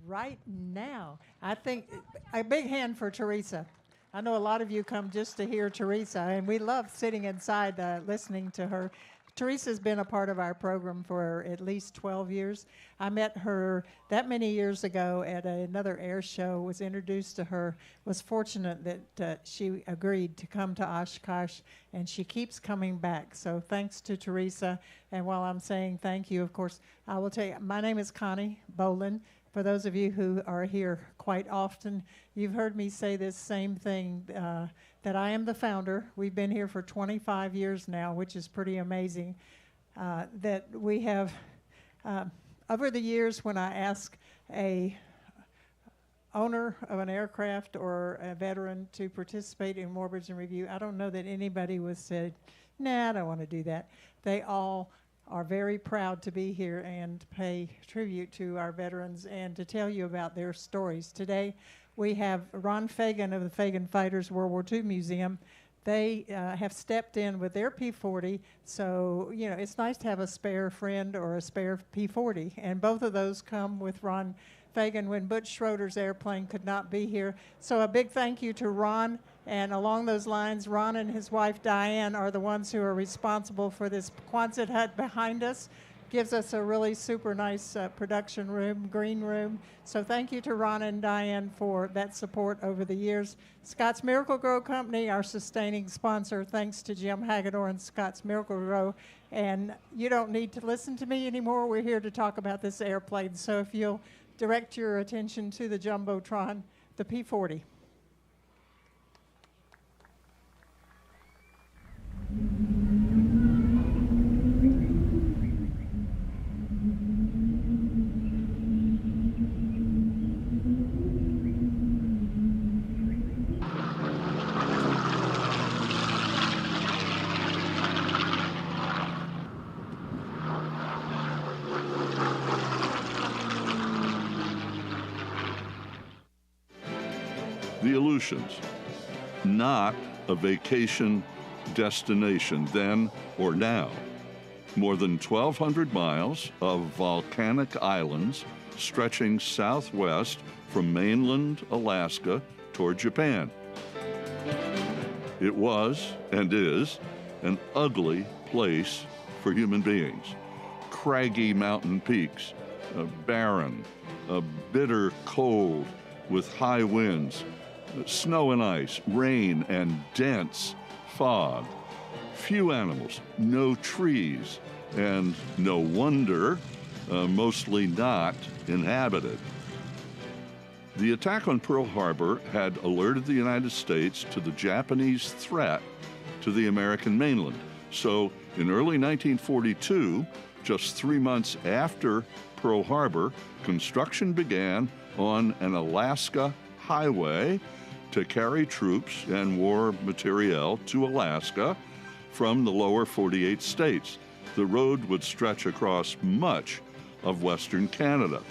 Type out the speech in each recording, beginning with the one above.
right now. I think a big hand for Teresa. I know a lot of you come just to hear Teresa, and we love sitting inside listening to her. Teresa's been a part of our program for at least 12 years. I met her that many years ago at another air show, was introduced to her, was fortunate that she agreed to come to Oshkosh, and she keeps coming back. So thanks to Teresa. And while I'm saying thank you, of course, I will tell you, my name is Connie Bolin. For those of you who are here quite often, you've heard me say this same thing, that I am the founder. We've been here for 25 years now, which is pretty amazing. That we have, over the years, when I ask a owner of an aircraft or a veteran to participate in Warbirds in Review, I don't know that anybody was said, nah, I don't want to do that. They all are very proud to be here and pay tribute to our veterans and to tell you about their stories. Today, we have Ron Fagen of the Fagen Fighters WWII Museum. They have stepped in with their P-40, so you know it's nice to have a spare friend or a spare P-40, and both of those come with Ron Fagen when Butch Schroeder's airplane could not be here. So a big thank you to Ron, and along those lines, Ron and his wife Diane are the ones who are responsible for this Quonset hut behind us. Gives us a really super nice production room, green room. So thank you to Ron and Diane for that support over the years. Scott's Miracle-Gro Company, our sustaining sponsor. Thanks to Jim Hagedorn and Scott's Miracle-Gro. And you don't need to listen to me anymore. We're here to talk about this airplane. So if you'll direct your attention to the Jumbotron, the P-40. The Aleutians, not a vacation destination then or now. More than 1,200 miles of volcanic islands stretching southwest from mainland Alaska toward Japan. It was, and is, an ugly place for human beings. Craggy mountain peaks, barren, bitter cold with high winds, snow and ice, rain, and dense fog. Few animals, no trees, and no wonder, mostly not inhabited. The attack on Pearl Harbor had alerted the United States to the Japanese threat to the American mainland. So in early 1942, just 3 months after Pearl Harbor, construction began on an Alaska highway to carry troops and war materiel to Alaska from the lower 48 states. The road would stretch across much of Western Canada.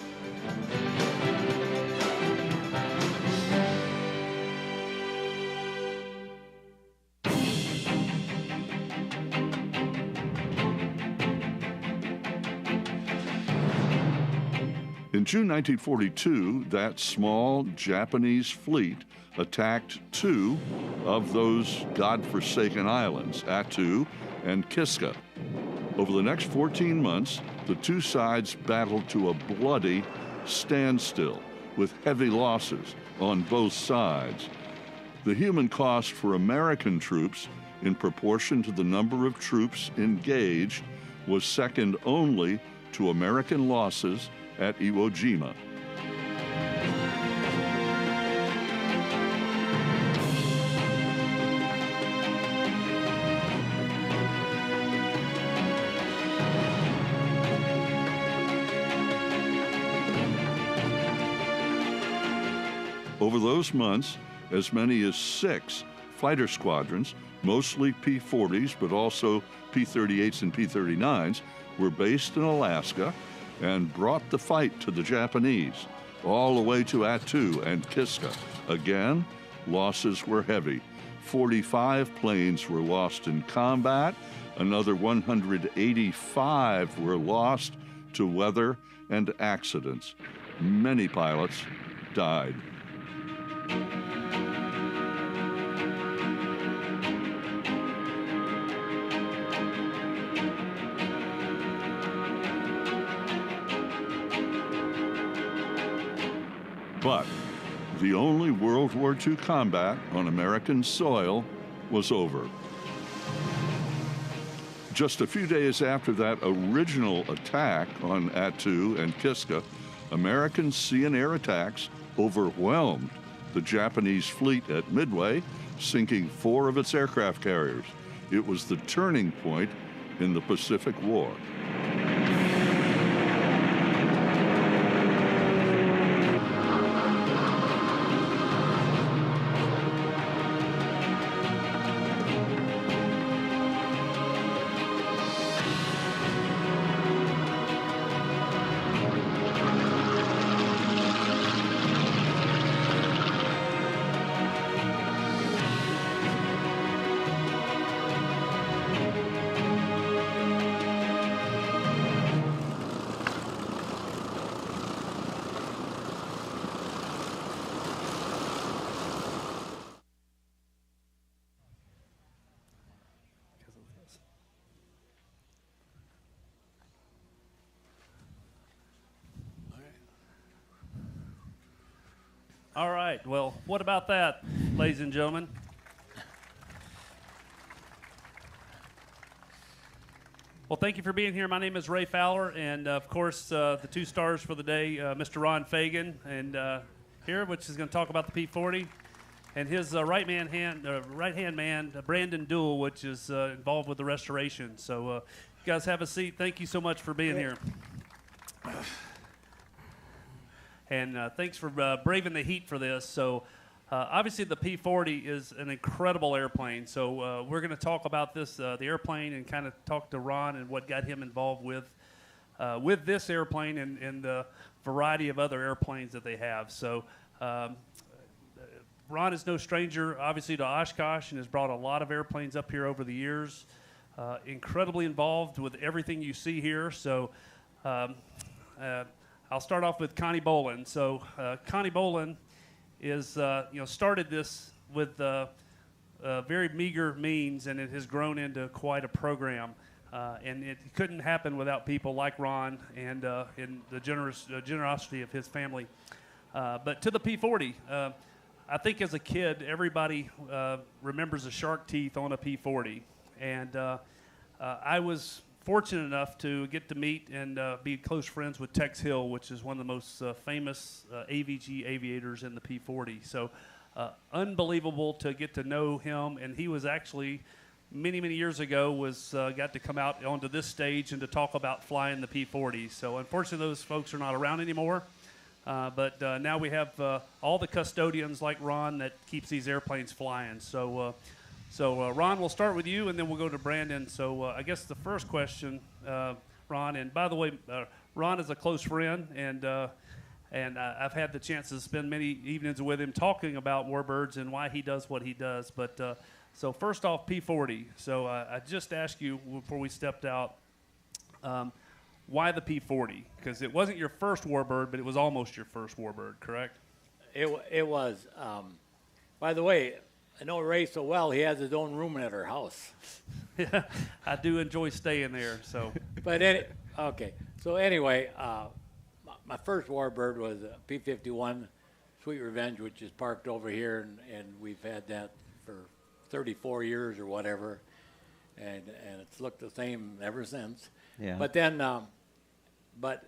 In June 1942, that small Japanese fleet attacked 2 of those godforsaken islands, Attu and Kiska. Over the next 14 months, the 2 sides battled to a bloody standstill with heavy losses on both sides. The human cost for American troops in proportion to the number of troops engaged was second only to American losses at Iwo Jima. Over those months, as many as 6 fighter squadrons, mostly P-40s, but also P-38s and P-39s, were based in Alaska and brought the fight to the Japanese, all the way to Attu and Kiska. Again, losses were heavy. 45 planes were lost in combat. Another 185 were lost to weather and accidents. many pilots died. But the only World War II combat on American soil was over. Just a few days after that original attack on Attu and Kiska, American sea and air attacks overwhelmed the Japanese fleet at Midway, sinking 4 of its aircraft carriers. It was the turning point in the Pacific War. All right, well, what about that, ladies and gentlemen? Well, thank you for being here. My name is Ray Fowler, and of course, the 2 stars for the day, Mr. Ron Fagen, and here, which is going to talk about the P-40, and his right-hand man, Brandon Duell, which is involved with the restoration. So, you guys have a seat. Thank you so much for being here. And thanks for braving the heat for this. So obviously the P-40 is an incredible airplane. So we're going to talk about this, the airplane, and kind of talk to Ron and what got him involved with this airplane and the variety of other airplanes that they have. So Ron is no stranger, obviously, to Oshkosh and has brought a lot of airplanes up here over the years. Incredibly involved with everything you see here. So I'll start off with Connie Bolin. So Connie Bolin is, started this with very meager means, and it has grown into quite a program. And it couldn't happen without people like Ron and the generosity of his family. But to the P-40, I think as a kid, everybody remembers the shark teeth on a P-40. And I was fortunate enough to get to meet and be close friends with Tex Hill, which is one of the most famous AVG aviators in the P-40. So unbelievable to get to know him. And he was actually, many, many years ago, got to come out onto this stage and to talk about flying the P-40. So unfortunately, those folks are not around anymore. But now we have all the custodians like Ron that keeps these airplanes flying. So Ron, we'll start with you, and then we'll go to Brandon. So I guess the first question, Ron, and by the way, Ron is a close friend, and I've had the chance to spend many evenings with him talking about Warbirds and why he does what he does. But so first off, P-40. So I just asked you before we stepped out, why the P-40? Because it wasn't your first Warbird, but it was almost your first Warbird, correct? It was. By the way, I know Ray so well, he has his own room at our house. Yeah, I do enjoy staying there. So, but okay. So anyway, my first Warbird was a P-51 Sweet Revenge, which is parked over here, and we've had that for 34 years or whatever, and it's looked the same ever since. Yeah. But then, but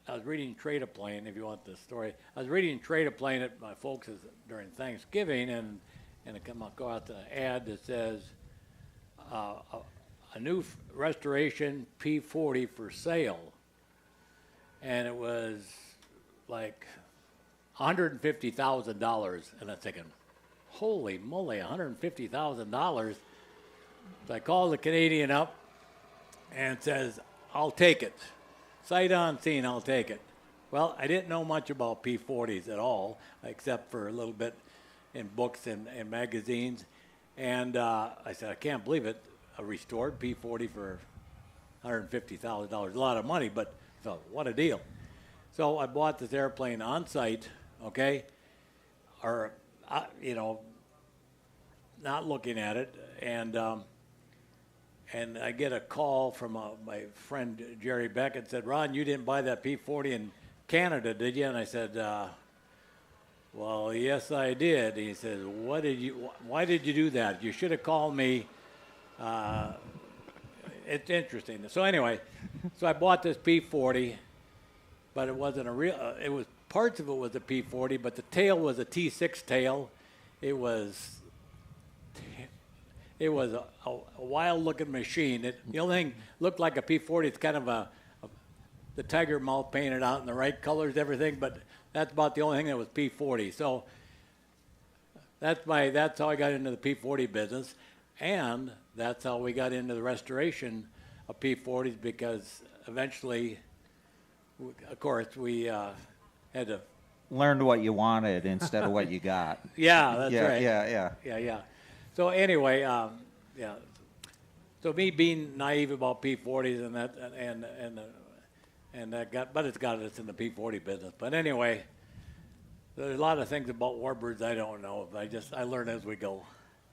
I was reading Trade a Plane, if you want the story. I was reading Trade a Plane at my folks' during Thanksgiving, and it come out the ad that says a new restoration P-40 for sale, and it was like $150,000, and I'm thinking, holy moly, $150,000. So I called the Canadian up and says, I'll take it. Sight unseen, I'll take it. Well, I didn't know much about P-40s at all, except for a little bit in books and magazines. And I said, I can't believe it, a restored P-40 for $150,000. A lot of money, but I thought, what a deal. So I bought this airplane on site, okay, or not looking at it, and I get a call from my friend Jerry Beckett. Said, "Ron, you didn't buy that P-40 in Canada, did you?" And I said, "Well, yes, I did." He says, "Why did you do that? You should have called me." It's interesting. So anyway, so I bought this P-40, but it wasn't a real. It was parts of it was a P-40, but the tail was a T6 tail. It was a wild-looking machine. The only thing looked like a P-40. It's kind of the tiger mouth painted out in the right colors, everything. But that's about the only thing that was P-40. So that's how I got into the P-40 business, and that's how we got into the restoration of P-40s, because eventually, of course, we had to learned what you wanted instead of what you got. Yeah, that's right. Yeah. So anyway, So me being naive about P-40s and that, and that it's got us in the P-40 business. But anyway, there's a lot of things about Warbirds I don't know. I learn as we go.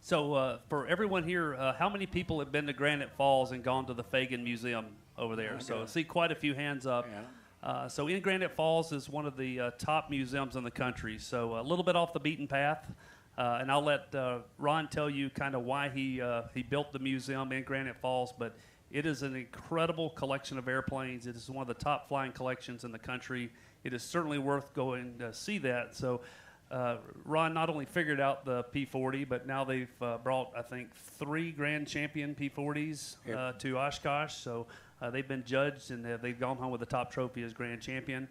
So for everyone here, how many people have been to Granite Falls and gone to the Fagen Museum over there? Okay. So I see quite a few hands up. Yeah. So in Granite Falls is one of the top museums in the country. So a little bit off the beaten path, and I'll let Ron tell you kind of why he built the museum in Granite Falls. But it is an incredible collection of airplanes. It is one of the top flying collections in the country. It is certainly worth going to see that. So Ron not only figured out the P-40, but now they've brought, I think, 3 Grand Champion P-40s to Oshkosh. So they've been judged, and they've gone home with the top trophy as Grand Champion.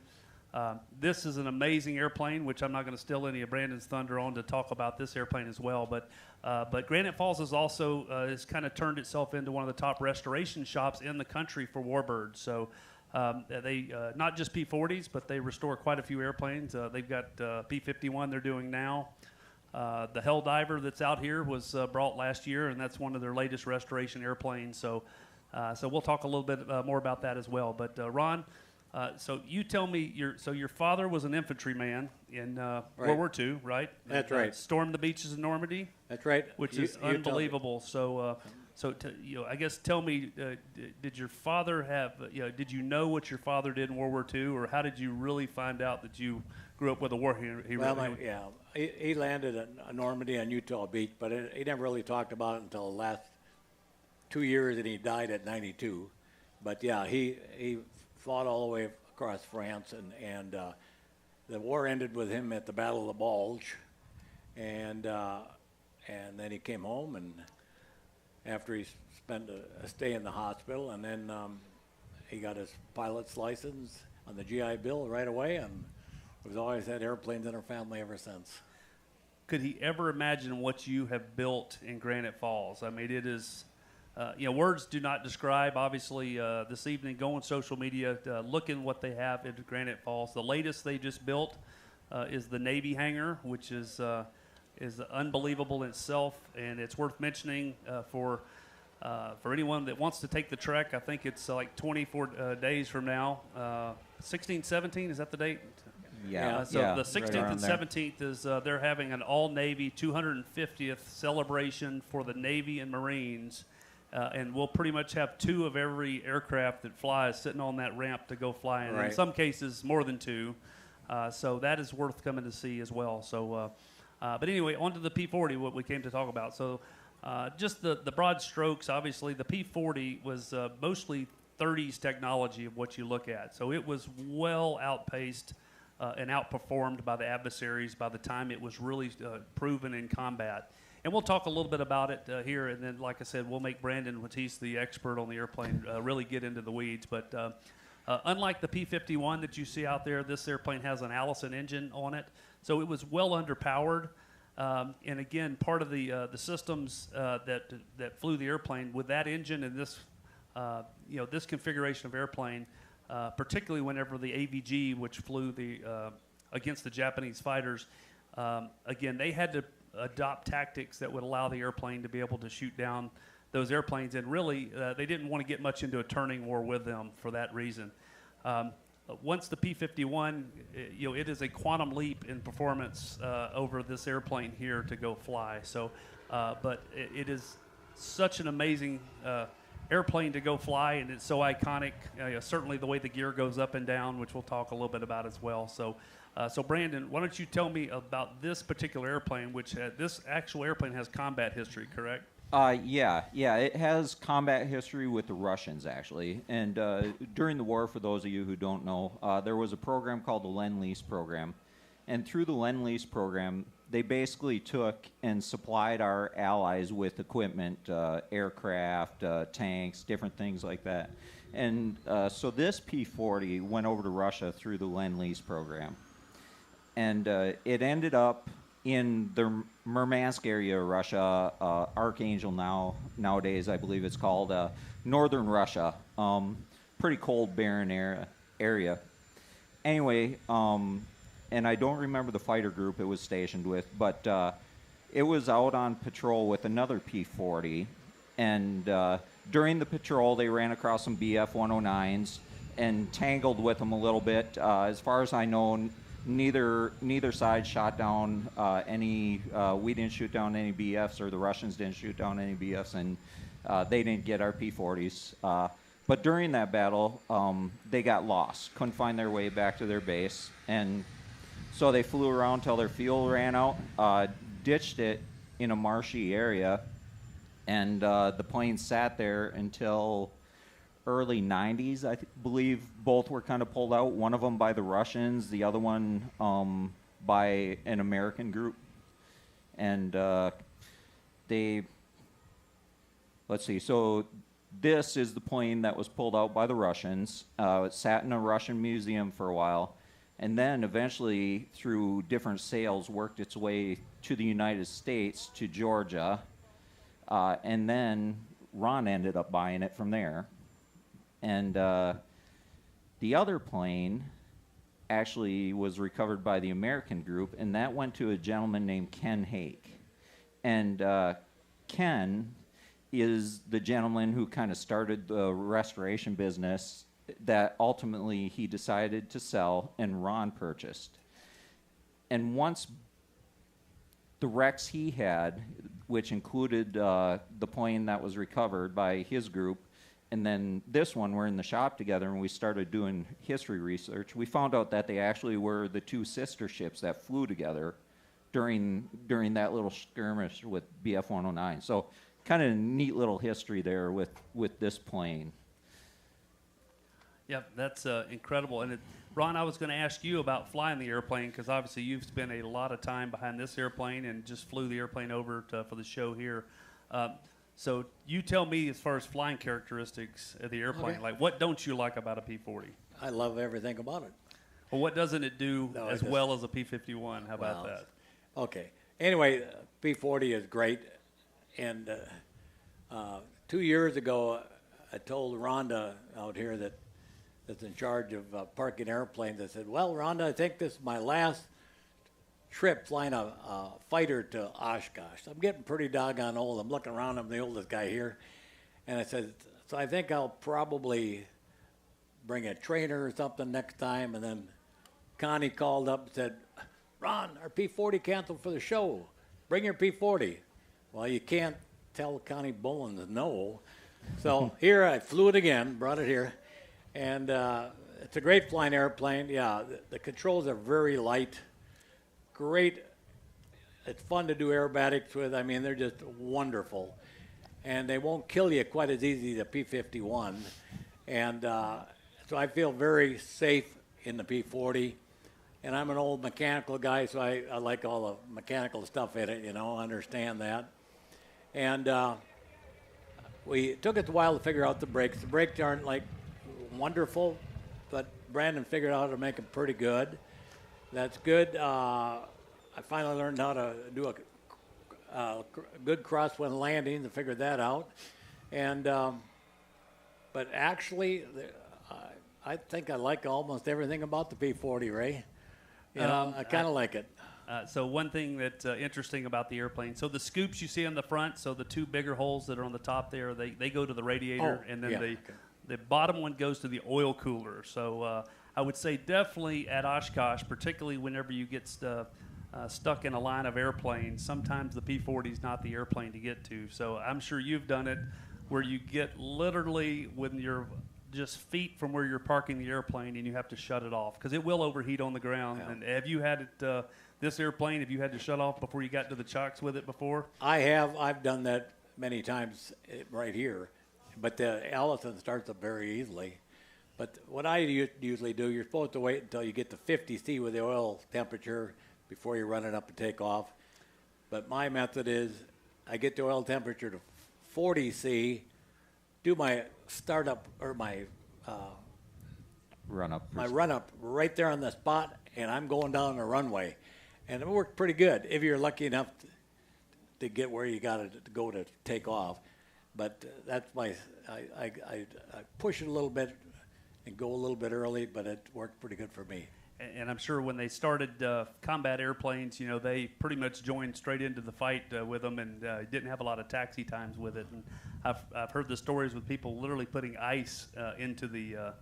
This is an amazing airplane, which I'm not going to steal any of Brandon's thunder on to talk about this airplane as well. But Granite Falls is also has kind of turned itself into one of the top restoration shops in the country for Warbirds. So they not just P-40s, but they restore quite a few airplanes. They've got P-51 they're doing now. The Helldiver that's out here was brought last year, and that's one of their latest restoration airplanes. So we'll talk a little bit more about that as well. But Ron, so you tell me, your father was an infantryman in World War II, right? That's right. Stormed the beaches of Normandy. That's right. Which is unbelievable. So I guess tell me, did your father have? Did you know what your father did in World War II, or how did you really find out that you grew up with a war hero? He landed at Normandy on Utah Beach, but he never really talked about it until the last 2 years, and he died at 92. But yeah, he fought all the way across France, and the war ended with him at the Battle of the Bulge, and then he came home, and after he spent a stay in the hospital, and then he got his pilot's license on the GI Bill right away, and we've always had airplanes in our family ever since. Could he ever imagine what you have built in Granite Falls? I mean, it is, words do not describe. Obviously, this evening, go on social media, look in what they have in Granite Falls. The latest they just built is the Navy hangar, which is unbelievable in itself, and it's worth mentioning for anyone that wants to take the trek. I think it's like 24 days from now. 16, 17, is that the date? Yeah. The 16th and 17th is they're having an all-Navy 250th celebration for the Navy and Marines, and we'll pretty much have 2 of every aircraft that flies sitting on that ramp to go fly in. Right. In some cases, more than 2. So that is worth coming to see as well. So. But anyway, on to the P-40, what we came to talk about. So just the broad strokes, obviously, the P-40 was mostly 30s technology of what you look at. So it was well outpaced and outperformed by the adversaries by the time it was really proven in combat. And we'll talk a little bit about it here, and then, like I said, we'll make Brandon, which he's the expert on the airplane, really get into the weeds. But unlike the P-51 that you see out there, this airplane has an Allison engine on it. So it was well underpowered, and again, part of the systems that flew the airplane with that engine and this, this configuration of airplane, particularly whenever the AVG, which flew against the Japanese fighters, again, they had to adopt tactics that would allow the airplane to be able to shoot down those airplanes, and really, they didn't want to get much into a turning war with them for that reason. once the P-51, it is a quantum leap in performance over this airplane here to go fly. So, but it is such an amazing airplane to go fly, and it's so iconic. Certainly the way the gear goes up and down, which we'll talk a little bit about as well. So, so Brandon, why don't you tell me about this particular airplane, which this actual airplane has combat history, correct? Yeah, it has combat history with the Russians, actually. And during the war, for those of you who don't know, there was a program called the Lend-Lease program. And through the Lend-Lease program, they basically took and supplied our allies with equipment, aircraft, tanks, different things like that. And so this P-40 went over to Russia through the Lend-Lease program. And it ended up in the Murmansk area of Russia, Archangel nowadays, I believe it's called, northern Russia. Pretty cold, barren area. Anyway, and I don't remember the fighter group it was stationed with, but it was out on patrol with another P-40. And during the patrol, they ran across some BF-109s and tangled with them a little bit. As far as I know, neither side shot down any. We didn't shoot down any BFs, or the Russians didn't shoot down any BFs, and they didn't get our P-40s. But during that battle, they got lost, couldn't find their way back to their base, and so they flew around till their fuel ran out, ditched it in a marshy area, and the plane sat there until early 90s, I believe. Both were kind of pulled out, one of them by the Russians, the other one by an American group. And let's see, so this is the plane that was pulled out by the Russians. It sat in a Russian museum for a while, and then eventually, through different sales, worked its way to the United States, to Georgia, and then Ron ended up buying it from there. And the other plane actually was recovered by the American group, and that went to a gentleman named Ken Hake. And Ken is the gentleman who kind of started the restoration business that ultimately he decided to sell and Ron purchased. And once the wrecks he had, which included the plane that was recovered by his group, and then this one, we're in the shop together, and we started doing history research. We found out that they actually were the two sister ships that flew together during that little skirmish with BF-109. So kind of neat little history there with this plane. Yeah, that's incredible. And Ron, I was going to ask you about flying the airplane, because obviously you've spent a lot of time behind this airplane and just flew the airplane over for the show here. So you tell me, as far as flying characteristics of the airplane, Okay. like what don't you like about a P-40? I love everything about it. Well, what doesn't it do No, as well as a P-51? How about that? Okay. Anyway, P-40 is great. And 2 years ago, I told Rhonda out here that's in charge of parking airplanes, I said, well, Rhonda, I think this is my last trip flying a fighter to Oshkosh. I'm getting pretty doggone old. I'm looking around, I'm the oldest guy here. And I said, so I think I'll probably bring a trainer or something next time. And then Connie called up and said, Ron, our P-40 canceled for the show. Bring your P-40. Well, you can't tell Connie Bolins no. So here I flew it again, brought it here. And it's a great flying airplane. Yeah, the controls are very light. Great. It's fun to do aerobatics with. I mean, they're just wonderful. And they won't kill you quite as easy as a P-51. And so I feel very safe in the P-40. And I'm an old mechanical guy, so I like all the mechanical stuff in it, I understand that. And we took us a while to figure out the brakes. The brakes aren't like wonderful, but Brandon figured out how to make them pretty good. That's good. I finally learned how to do a good crosswind landing, to figure that out. And but actually, I think I like almost everything about the P-40, Ray. I kind of like it. So one thing that's interesting about the airplane, so the scoops you see on the front, so the two bigger holes that are on the top there, they go to the radiator, and then the bottom one goes to the oil cooler. So I would say definitely at Oshkosh, particularly whenever you get stuck in a line of airplanes, sometimes the P-40 is not the airplane to get to. So I'm sure you've done it where you get literally when you're just feet from where you're parking the airplane and you have to shut it off because it will overheat on the ground. Yeah. And have you had it, this airplane, have you had to shut off before you got to the chocks with it before? I have. I've done that many times right here. But the Allison starts up very easily. But what I usually do, you're supposed to wait until you get to 50 C with the oil temperature before you run it up and take off. But my method is I get the oil temperature to 40 C, do my startup or my Run up. right there on the spot, and I'm going down the runway. And it worked pretty good if you're lucky enough to get where you got to go to take off. But that's I push it a little bit and go a little bit early, but it worked pretty good for me. And I'm sure when they started combat airplanes, you know, they pretty much joined straight into the fight with them and didn't have a lot of taxi times with it. And I've heard the stories with people literally putting ice into the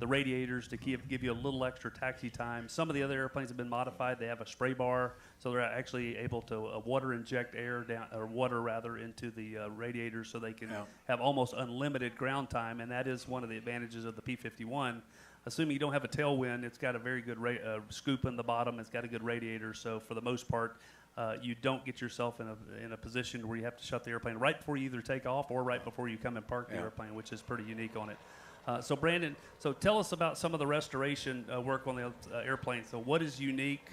radiators to give you a little extra taxi time. Some of the other airplanes have been modified. They have a spray bar, so they're actually able to water inject air down, or water rather, into the radiators, so they can have almost unlimited ground time. And that is one of the advantages of the P-51. Assuming you don't have a tailwind, it's got a very good scoop in the bottom. It's got a good radiator, so for the most part, you don't get yourself in a position where you have to shut the airplane right before you either take off or right before you come and park the airplane, which is pretty unique on it. So Brandon, so tell us about some of the restoration work on the airplane. So what is unique?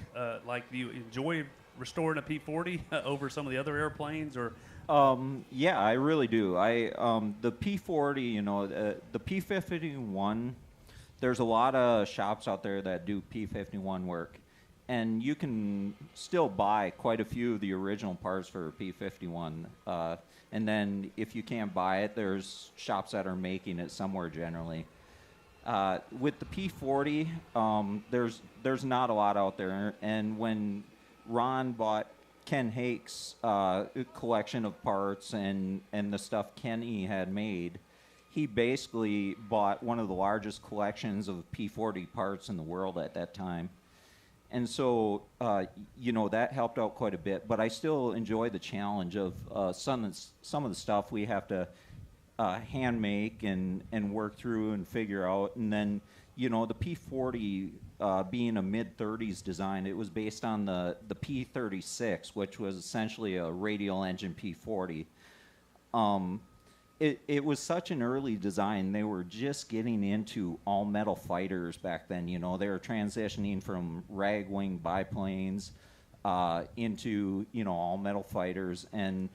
Like, do you enjoy restoring a P-40 over some of the other airplanes, or? Yeah, I really do. The P-40, you know, the P-51. There's a lot of shops out there that do P-51 work, and you can still buy quite a few of the original parts for P-51. And then if you can't buy it, there's shops that are making it somewhere generally. With the P-40, there's not a lot out there. And when Ron bought Ken Hake's collection of parts and the stuff Kenny had made, he basically bought one of the largest collections of P-40 parts in the world at that time. And so, you know, that helped out quite a bit. But I still enjoy the challenge of some of the stuff we have to hand make and work through and figure out. And then, you know, the P-40 being a mid-30s design, it was based on the P-36, which was essentially a radial engine P-40. It was such an early design. They were just getting into all-metal fighters back then. You know, they were transitioning from rag-wing biplanes into, you know, all-metal fighters. And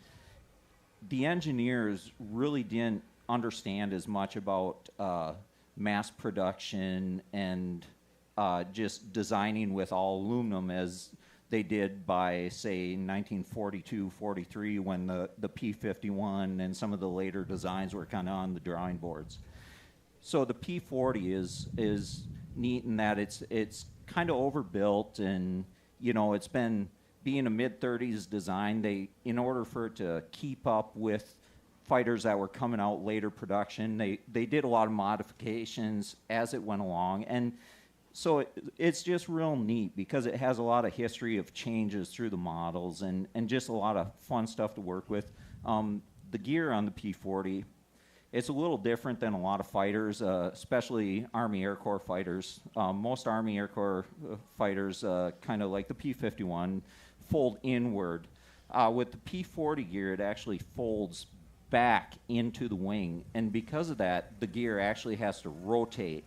the engineers really didn't understand as much about mass production and just designing with all aluminum as they did by, say, 1942, 43, when the P-51 and some of the later designs were kind of on the drawing boards. So the P-40 is neat in that it's kind of overbuilt, and, you know, it's been being a mid-30s design. In order for it to keep up with fighters that were coming out later production, they did a lot of modifications as it went along. And so it's just real neat because it has a lot of history of changes through the models and just a lot of fun stuff to work with. The gear on the P-40, it's a little different than a lot of fighters, especially Army Air Corps fighters. Most Army Air Corps fighters, kind of like the P-51, fold inward. With the P-40 gear, it actually folds back into the wing, and because of that, the gear actually has to rotate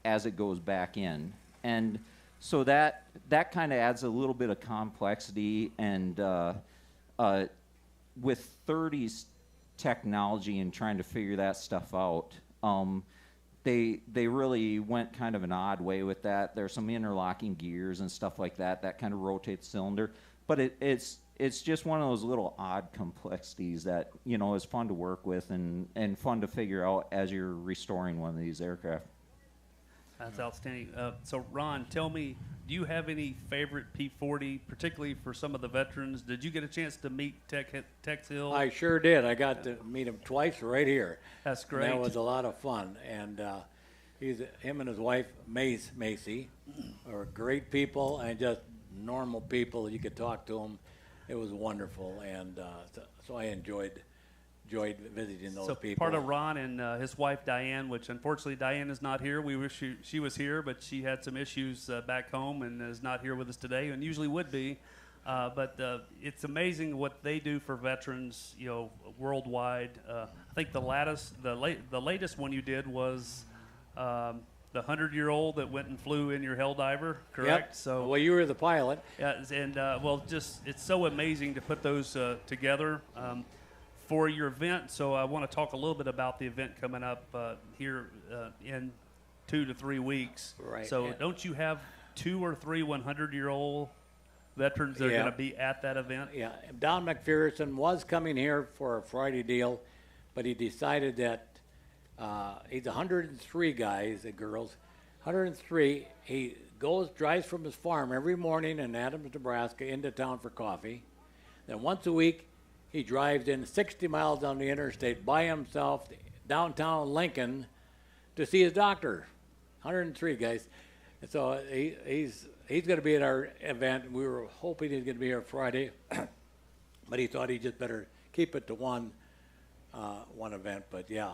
as it goes back in. And so that kind of adds a little bit of complexity, and with 30s technology and trying to figure that stuff out, they really went kind of an odd way with that. There's some interlocking gears and stuff like that kind of rotate the cylinder, but it's just one of those little odd complexities that, you know, is fun to work with and fun to figure out as you're restoring one of these aircraft. That's outstanding. So, Ron, tell me, do you have any favorite P-40, particularly for some of the veterans? Did you get a chance to meet Tex Hill? I sure did. I got to meet him twice right here. That's great. And that was a lot of fun. And him and his wife, Macy, are great people and just normal people. You could talk to them. It was wonderful, and so I enjoyed visiting those people. Part of Ron and his wife Diane, which unfortunately Diane is not here. We wish she was here, but she had some issues back home and is not here with us today, and usually would be. But it's amazing what they do for veterans, worldwide. I think the latest one you did was the 100-year-old that went and flew in your Helldiver, correct? Yep. So, well, you were the pilot. Yeah, and it's so amazing to put those together for your event. So I want to talk a little bit about the event coming up here in 2 to 3 weeks. Right. So don't you have 2 or 3 100-year-old veterans that are going to be at that event? Yeah, Don McPherson was coming here for a Friday deal, but he decided that he's 103 guys and girls, 103. He drives from his farm every morning in Adams, Nebraska, into town for coffee. Then once a week, he drives in 60 miles down the interstate by himself, downtown Lincoln, to see his doctor. 103 guys. And so he's going to be at our event. We were hoping he's going to be here Friday, but he thought he just better keep it to one event. But yeah,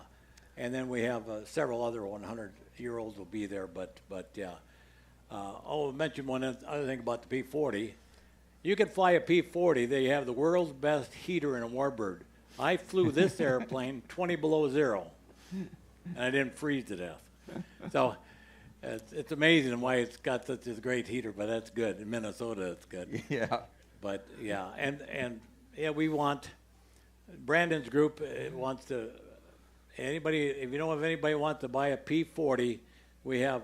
and then we have several other 100-year-olds will be there. But yeah. I'll mention one other thing about the P-40. You can fly a P-40. They have the world's best heater in a Warbird. I flew this airplane 20 below zero, and I didn't freeze to death. So it's amazing why it's got such a great heater, but that's good. In Minnesota, it's good. Yeah. But yeah, and yeah, we want Brandon's group wants to. Anybody, if you know if anybody wants to buy a P-40, we have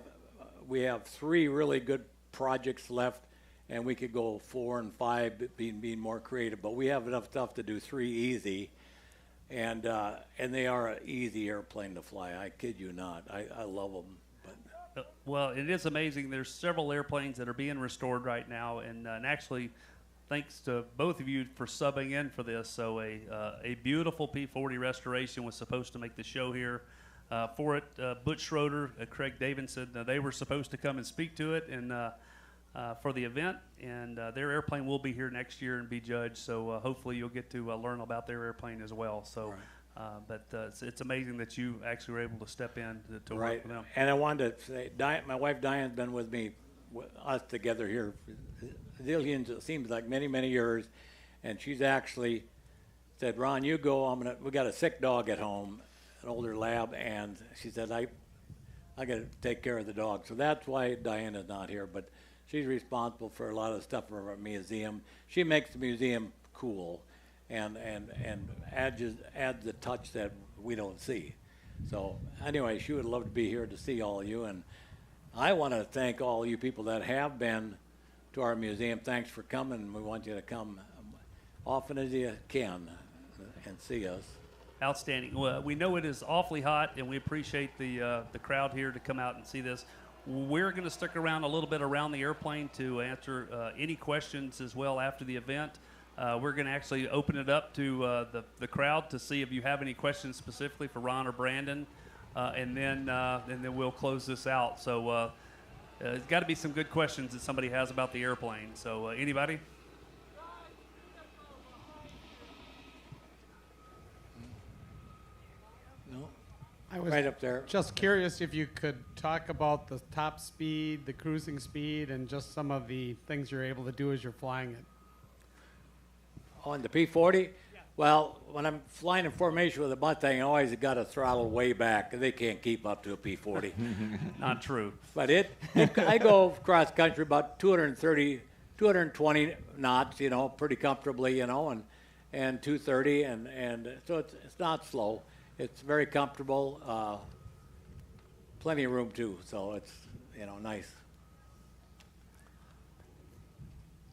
3 really good projects left, and we could go 4 and 5, being more creative. But we have enough stuff to do 3 easy, and they are an easy airplane to fly. I kid you not. I love them. Well, it is amazing. There's several airplanes that are being restored right now, and actually, thanks to both of you for subbing in for this. So a beautiful P-40 restoration was supposed to make the show here. For it, Butch Schroeder, Craig Davidson, they were supposed to come and speak to it and for the event, and their airplane will be here next year and be judged. So hopefully you'll get to learn about their airplane as well. So. Right. But it's amazing that you actually were able to step in to work with them. And I wanted to say, my wife Diane's been with me, us together here, zillions, it seems like many, many years, and she's actually said, Ron, you go, we got a sick dog at home, an older lab, and she said, I got to take care of the dog. So that's why Diane is not here, but she's responsible for a lot of stuff for our museum. She makes the museum cool. And adds the touch that we don't see. So anyway, she would love to be here to see all of you. And I want to thank all you people that have been to our museum. Thanks for coming. We want you to come often as you can and see us. Outstanding. Well, we know it is awfully hot, and we appreciate the crowd here to come out and see this. We're going to stick around a little bit around the airplane to answer any questions as well after the event. We're going to actually open it up to the crowd to see if you have any questions specifically for Ron or Brandon, and then we'll close this out. So there's got to be some good questions that somebody has about the airplane. So anybody? No. I was right up there. Just curious if you could talk about the top speed, the cruising speed, and just some of the things you're able to do as you're flying it. On the P-40? Yeah. Well, when I'm flying in formation with a Mustang, I always got to throttle way back. They can't keep up to a P-40. Not true. But I go cross country about 230, 220 knots, pretty comfortably, and 230, and so it's not slow. It's very comfortable. Plenty of room too, so it's nice.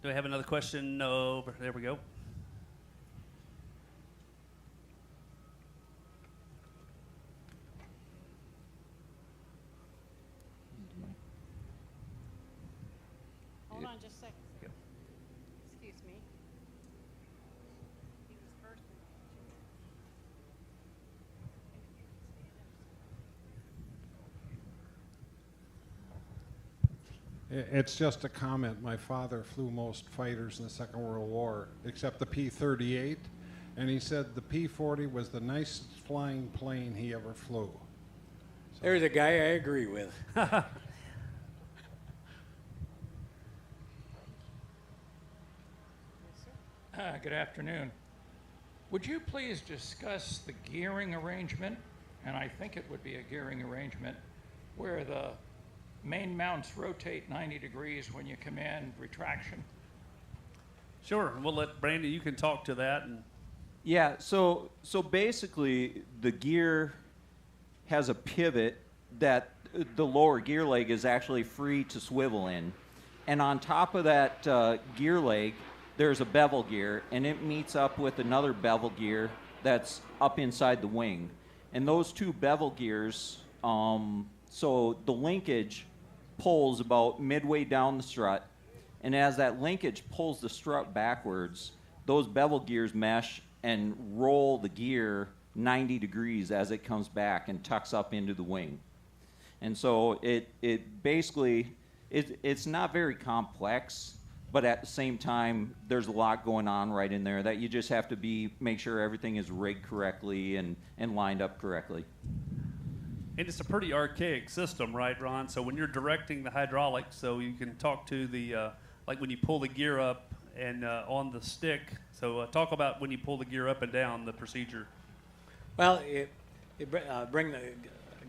Do I have another question? No. There we go. Hold on just a second. Yep. Excuse me. He was first. It's just a comment. My father flew most fighters in the Second World War, except the P-38, and he said the P-40 was the nicest flying plane he ever flew. There's a guy I agree with. Good afternoon. Would you please discuss the gearing arrangement, and I think it would be a gearing arrangement, where the main mounts rotate 90 degrees when you command retraction? Sure. We'll let Brandy, you can talk to that. And Yeah, so basically the gear has a pivot that the lower gear leg is actually free to swivel in. And on top of that gear leg, there's a bevel gear, and it meets up with another bevel gear that's up inside the wing. And those two bevel gears, so the linkage pulls about midway down the strut, and as that linkage pulls the strut backwards, those bevel gears mesh and roll the gear 90 degrees as it comes back and tucks up into the wing. And so it basically, it's not very complex, but at the same time, there's a lot going on right in there that you just have to make sure everything is rigged correctly and lined up correctly. And it's a pretty archaic system, right, Ron? So when you're directing the hydraulics, so you can talk to the, like when you pull the gear up and on the stick. So talk about when you pull the gear up and down, the procedure. Well, bring the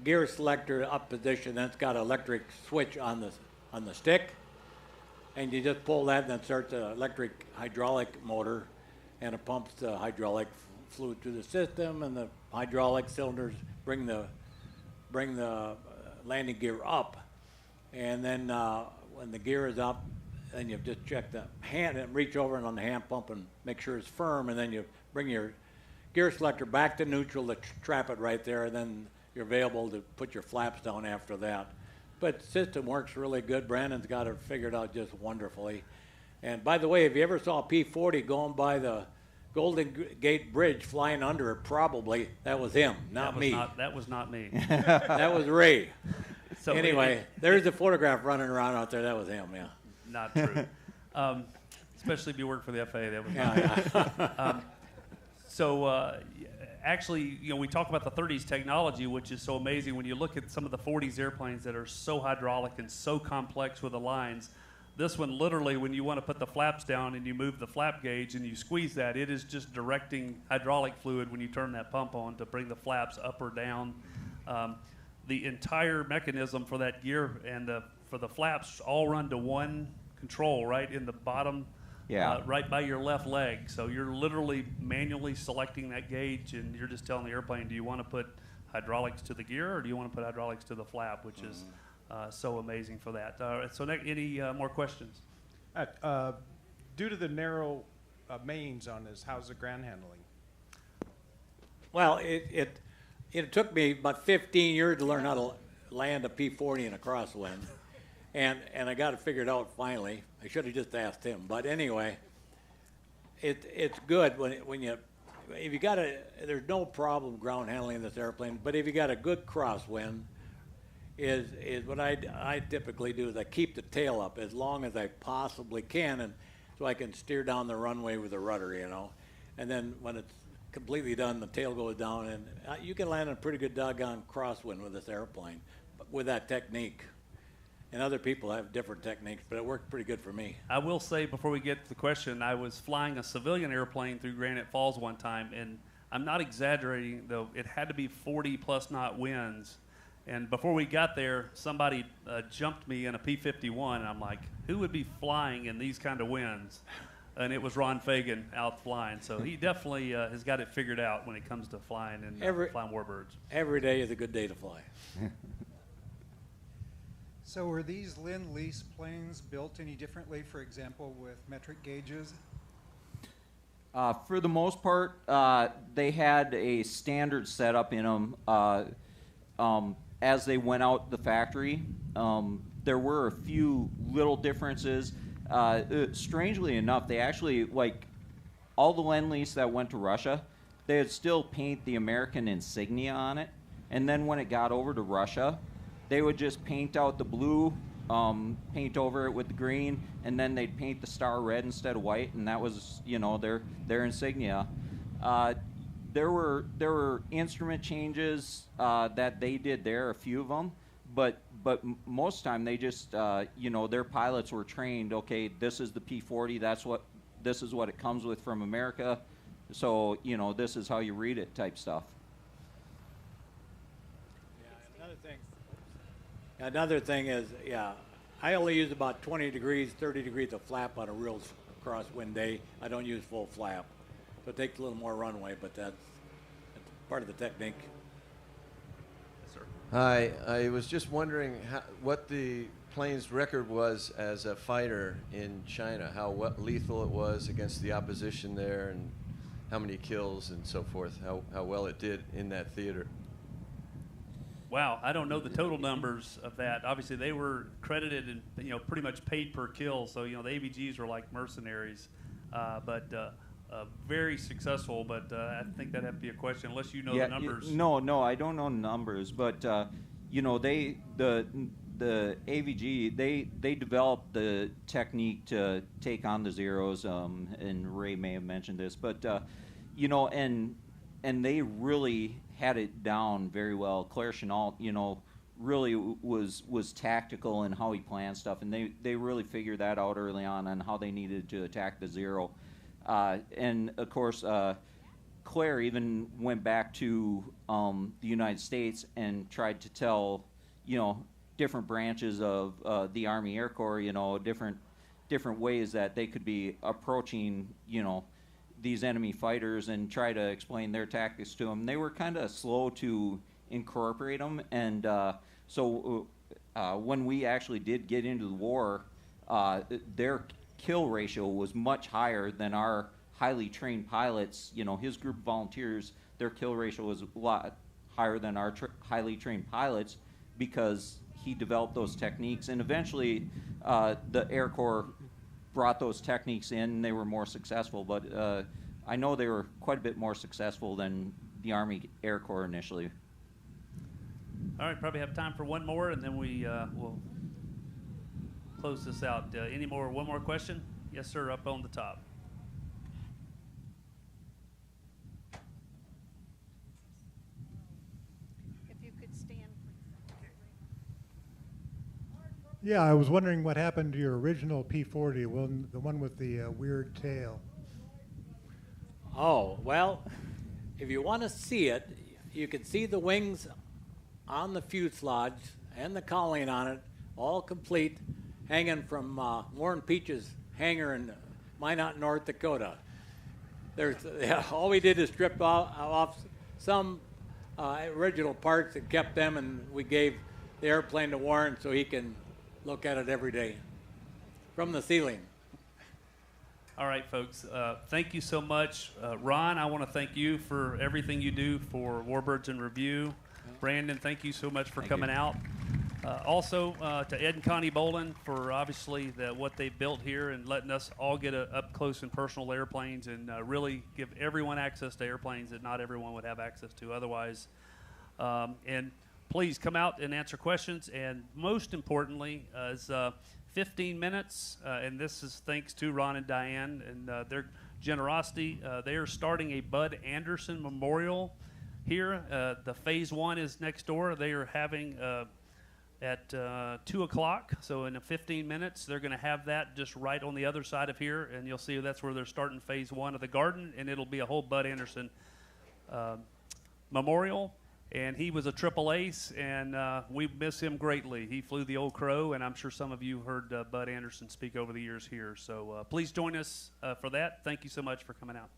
gear selector up position, then it's got an electric switch on the stick, and you just pull that and then start the electric hydraulic motor, and it pumps the hydraulic fluid through the system, and the hydraulic cylinders bring the landing gear up, and then when the gear is up, then you just check the hand and reach over and on the hand pump and make sure it's firm, and then you bring your gear selector back to neutral to trap it right there, and then you're available to put your flaps down after that. But the system works really good. Brandon's got it figured out just wonderfully. And by the way, if you ever saw a P-40 going by the Golden Gate Bridge flying under it, probably that was him, not me. That was not me. That was Ray. So anyway, there's a photograph running around out there. That was him, yeah. Not true. Especially if you work for the FAA. That was Yeah. Actually, we talk about the 30s technology, which is so amazing. When you look at some of the 40s airplanes that are so hydraulic and so complex with the lines, this one literally, when you want to put the flaps down and you move the flap gauge and you squeeze that, it is just directing hydraulic fluid when you turn that pump on to bring the flaps up or down. The entire mechanism for that gear and for the flaps all run to one control right in the bottom. Yeah. Right by your left leg. So you're literally manually selecting that gauge, and you're just telling the airplane, do you want to put hydraulics to the gear or do you want to put hydraulics to the flap, which is so amazing for that. Any more questions? Due to the narrow mains on this, how's the ground handling? Well, it took me about 15 years to learn how to land a P-40 in a crosswind. And I got it figured out finally. I should have just asked him, but anyway, it's good if you got there's no problem ground handling this airplane, but if you got a good crosswind, is what I typically do is I keep the tail up as long as I possibly can, and so I can steer down the runway with the rudder, and then when it's completely done, the tail goes down, and you can land a pretty good doggone crosswind with this airplane, with that technique. And other people have different techniques, but it worked pretty good for me. I will say, before we get to the question, I was flying a civilian airplane through Granite Falls one time, and I'm not exaggerating, though. It had to be 40-plus knot winds. And before we got there, somebody jumped me in a P-51, and I'm like, who would be flying in these kind of winds? And it was Ron Fagen out flying. So he definitely has got it figured out when it comes to flying and flying Warbirds. Every day is a good day to fly. So were these Lend-Lease planes built any differently, for example, with metric gauges? For the most part, they had a standard setup in them as they went out the factory. There were a few little differences. Strangely enough, they actually, like all the Lend-Lease that went to Russia, they would still paint the American insignia on it. And then when it got over to Russia, they would just paint out the blue paint over it with the green, and then they'd paint the star red instead of white, and that was, you know, their insignia. There were instrument changes that they did there, a few of them, but most time they just, you know, their pilots were trained. Okay, this is the P-40. This is what it comes with from America. So, you know, this is how you read it, type stuff. Another thing is, yeah, I only use about 20 degrees, 30 degrees of flap on a real crosswind day. I don't use full flap. So it takes a little more runway, but that's part of the technique. Yes, sir. Hi, I was just wondering what the plane's record was as a fighter in China, how lethal it was against the opposition there, and how many kills and so forth, how well it did in that theater. Wow, I don't know the total numbers of that. Obviously, they were credited and, you know, pretty much paid per kill. So, you know, the AVGs were like mercenaries, but very successful. But I think that'd have to be a question, unless you know the numbers. No, I don't know numbers. But you know, the AVG they developed the technique to take on the Zeros, and Ray may have mentioned this, but you know, and they really had it down very well. Claire Chenault, you know, really was tactical in how he planned stuff, and they really figured that out early on how they needed to attack the Zero. And of course, Claire even went back to the United States and tried to tell, you know, different branches of the Army Air Corps, you know, different ways that they could be approaching, you know, these enemy fighters, and try to explain their tactics to them. They were kind of slow to incorporate them, and so when we actually did get into the war, their kill ratio was much higher than our highly trained pilots. You know, his group of volunteers, their kill ratio was a lot higher than our highly trained pilots, because he developed those techniques, and eventually the Air Corps brought those techniques in, and they were more successful. But I know they were quite a bit more successful than the Army Air Corps initially. All right, probably have time for one more, and then we will close this out. One more question? Yes, sir, up on the top. If you could stand, please. Yeah, I was wondering what happened to your original P-40, the one with the weird tail. Oh, well, if you want to see it, you can see the wings on the fuselage and the cowling on it, all complete, hanging from Warren Peach's hangar in Minot, North Dakota. All we did is strip off some original parts and kept them, and we gave the airplane to Warren so he can look at it every day from the ceiling. All right, folks. Thank you so much. Ron, I want to thank you for everything you do for Warbirds in Review. Brandon, thank you so much for coming out. Also, to Ed and Connie Bolin for obviously what they built here and letting us all get up close and personal airplanes, and really give everyone access to airplanes that not everyone would have access to otherwise. And please come out and answer questions. And most importantly, is 15 minutes, and this is thanks to Ron and Diane and their generosity. They are starting a Bud Anderson Memorial here. The phase 1 is next door. They are having at 2 o'clock, so in 15 minutes they're going to have that just right on the other side of here, and you'll see that's where they're starting phase 1 of the garden, and it'll be a whole Bud Anderson memorial. And he was a triple ace, and we miss him greatly. He flew the old Crow, and I'm sure some of you heard Bud Anderson speak over the years here. So please join us for that. Thank you so much for coming out.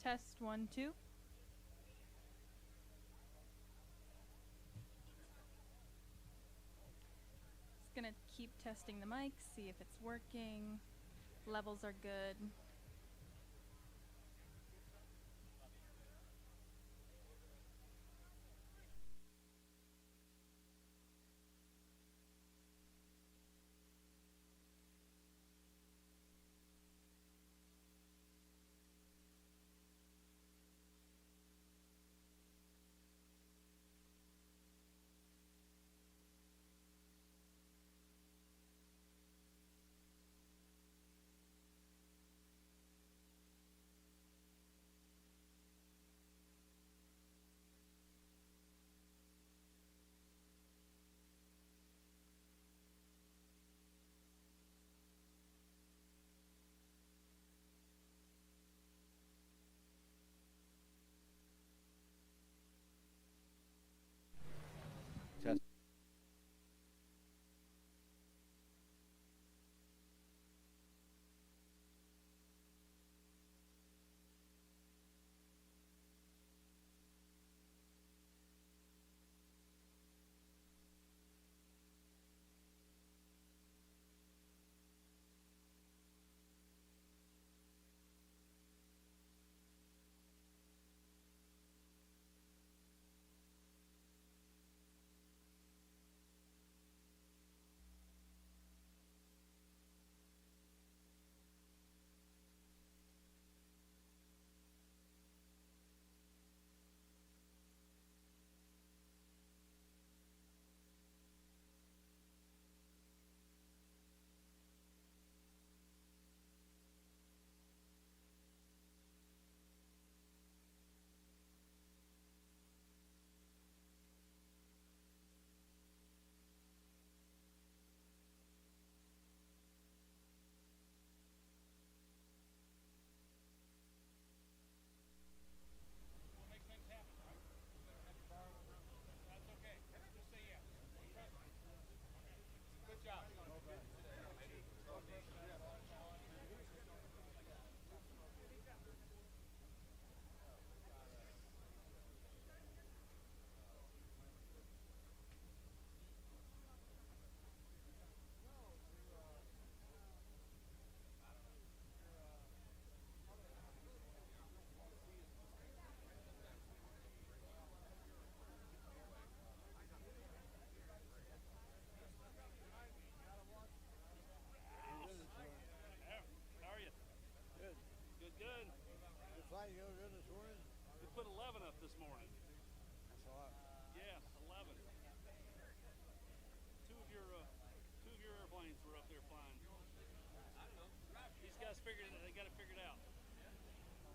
Test 1, 2. Just gonna keep testing the mic, see if it's working. Levels are good. Test. Put 11 up this morning. That's a lot. Yeah, 11. Two of your airplanes were up there flying. I don't know. These guys they got it figured out.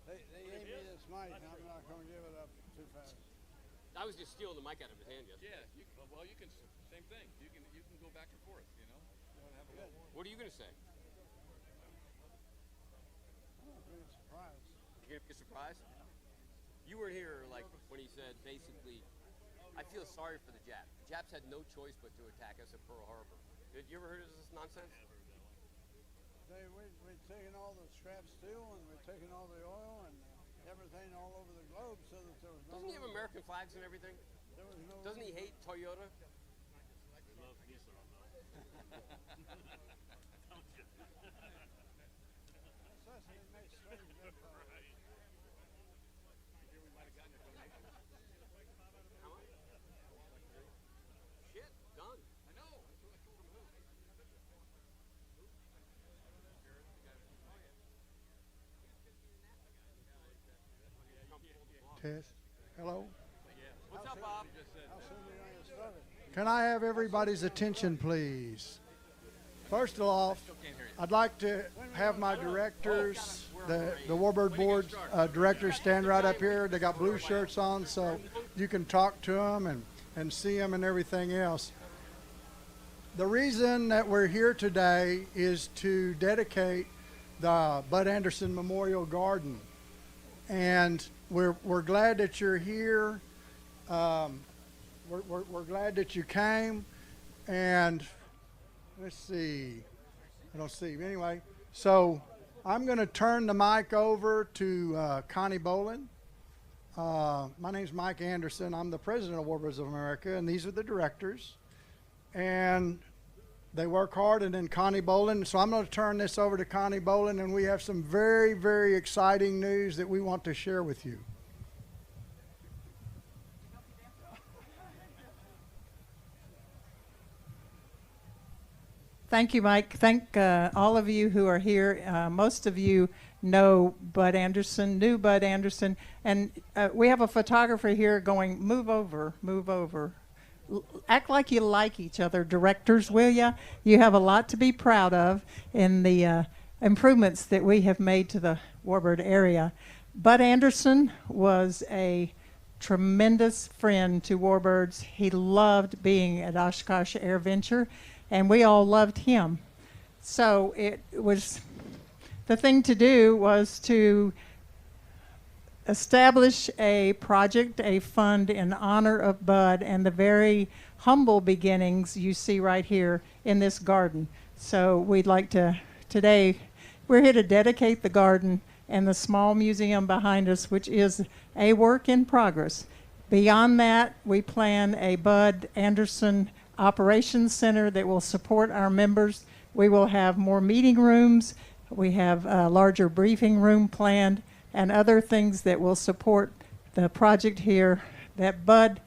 They gave me this mic, and I'm not going to give it up too fast. I was just stealing the mic out of his hand yesterday. Yeah, you can, same thing. You can go back and forth, you know? You want to have a little. What are you going to say? I'm going to be surprised. You're going to be surprised? You weren't here, like, when he said, basically, I feel sorry for the Japs. The Japs had no choice but to attack us at Pearl Harbor. Did you ever heard of this nonsense? We'd taken all the scrap steel, and we'd taken all the oil and everything all over the globe so that there was no... Doesn't he have American flags and everything? There was no... Doesn't he hate Toyota? Shit, done. I know. That's what I told him. Test. Hello? What's up, Bob? How soon are you going to start it? Can I have everybody's attention, please? First off, I'd like to have my directors, the Warbird Board directors, stand right up here. They got blue shirts on, so you can talk to them and see them and everything else. The reason that we're here today is to dedicate the Bud Anderson Memorial Garden. And we're glad that you're here. We're glad that you came. And let's see. I don't see. Anyway, so I'm going to turn the mic over to Connie Bolin. My name's Mike Anderson. I'm the president of Warbirds of America, and these are the directors. And they work hard, and then Connie Bolin. So I'm going to turn this over to Connie Bolin, and we have some very, very exciting news that we want to share with you. Thank you, Mike. Thank all of you who are here. Most of you know Bud Anderson, knew Bud Anderson. And we have a photographer here going, move over, move over. Act like you like each other, directors, will ya? You have a lot to be proud of in the improvements that we have made to the Warbird area. Bud Anderson was a tremendous friend to Warbirds. He loved being at Oshkosh Air Venture, and we all loved him. So it was, the thing to do was to establish a project, a fund in honor of Bud and the very humble beginnings you see right here in this garden. So we'd like to, today, we're here to dedicate the garden and the small museum behind us, which is a work in progress. Beyond that, we plan a Bud Anderson Operations Center that will support our members. We will have more meeting rooms. We have a larger briefing room planned and other things that will support the project here that Bud,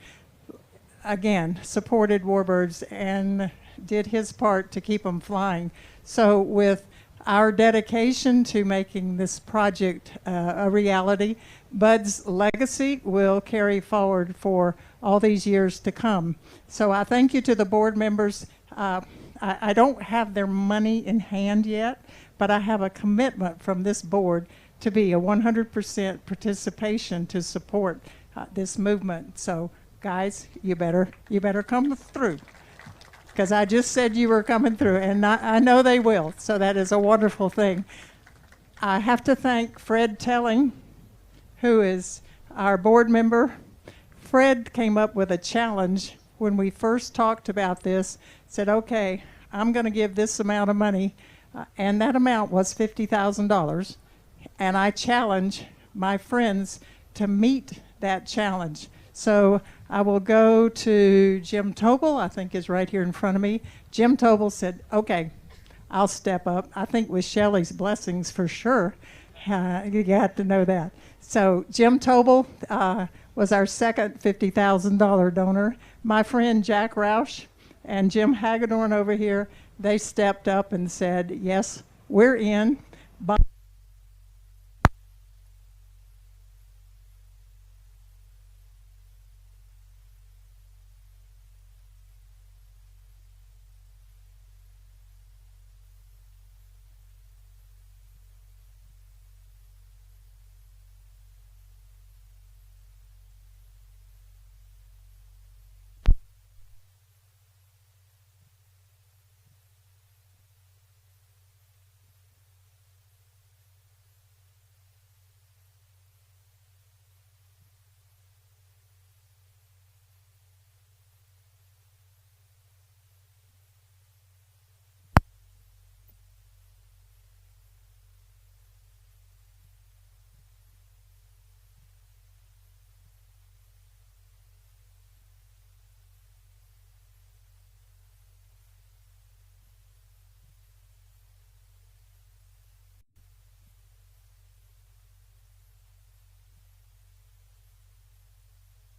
again, supported Warbirds and did his part to keep them flying. So with our dedication to making this project a reality, Bud's legacy will carry forward for all these years to come. So I thank you to the board members. I don't have their money in hand yet, but I have a commitment from this board to be a 100% participation to support this movement. So guys, you better come through, because I just said you were coming through, and I know they will. So that is a wonderful thing. I have to thank Fred Telling, who is our board member. Fred came up with a challenge when we first talked about this, said, okay, I'm going to give this amount of money, and that amount was $50,000, and I challenge my friends to meet that challenge. So I will go to Jim Tobel, I think is right here in front of me. Jim Tobel said, okay, I'll step up. I think with Shelley's blessings for sure. You got to know that. So Jim Tobel was our second $50,000 donor. My friend Jack Roush and Jim Hagedorn over here, they stepped up and said, yes, we're in.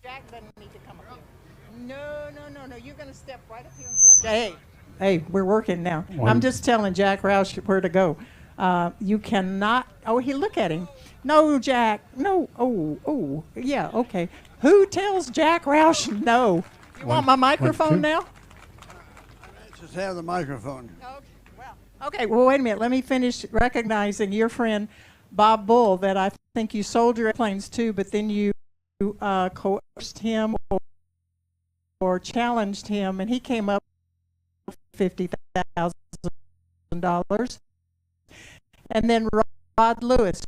Jack doesn't need to come up here. No. You're going to step right up here in front. Hey, we're working now. I'm just telling Jack Roush where to go. You cannot. Oh, look at him. No, Jack. No. Oh. Yeah. Okay. Who tells Jack Roush no? You want my microphone now? Just have the microphone. Okay. Well, wait a minute. Let me finish recognizing your friend Bob Bull that I think you sold your airplanes to, but then you coerced him or challenged him, and he came up with $50,000. And then Rod Lewis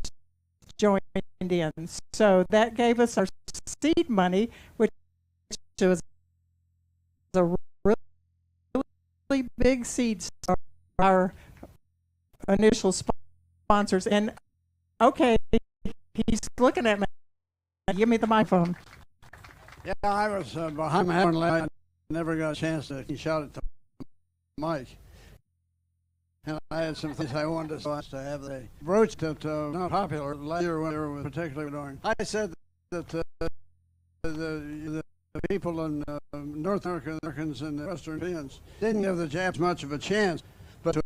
joined in. So that gave us our seed money, which was a really big seed start, our initial sponsors. And okay, he's looking at me. Give me the microphone. Yeah, I was behind my own leg. I never got a chance to shout at the mic. And I had some things I wanted to have. The brooch that not popular last year when they were particularly doing. I said that the people in North America, Americans and the Western Europeans didn't give the Japs much of a chance, but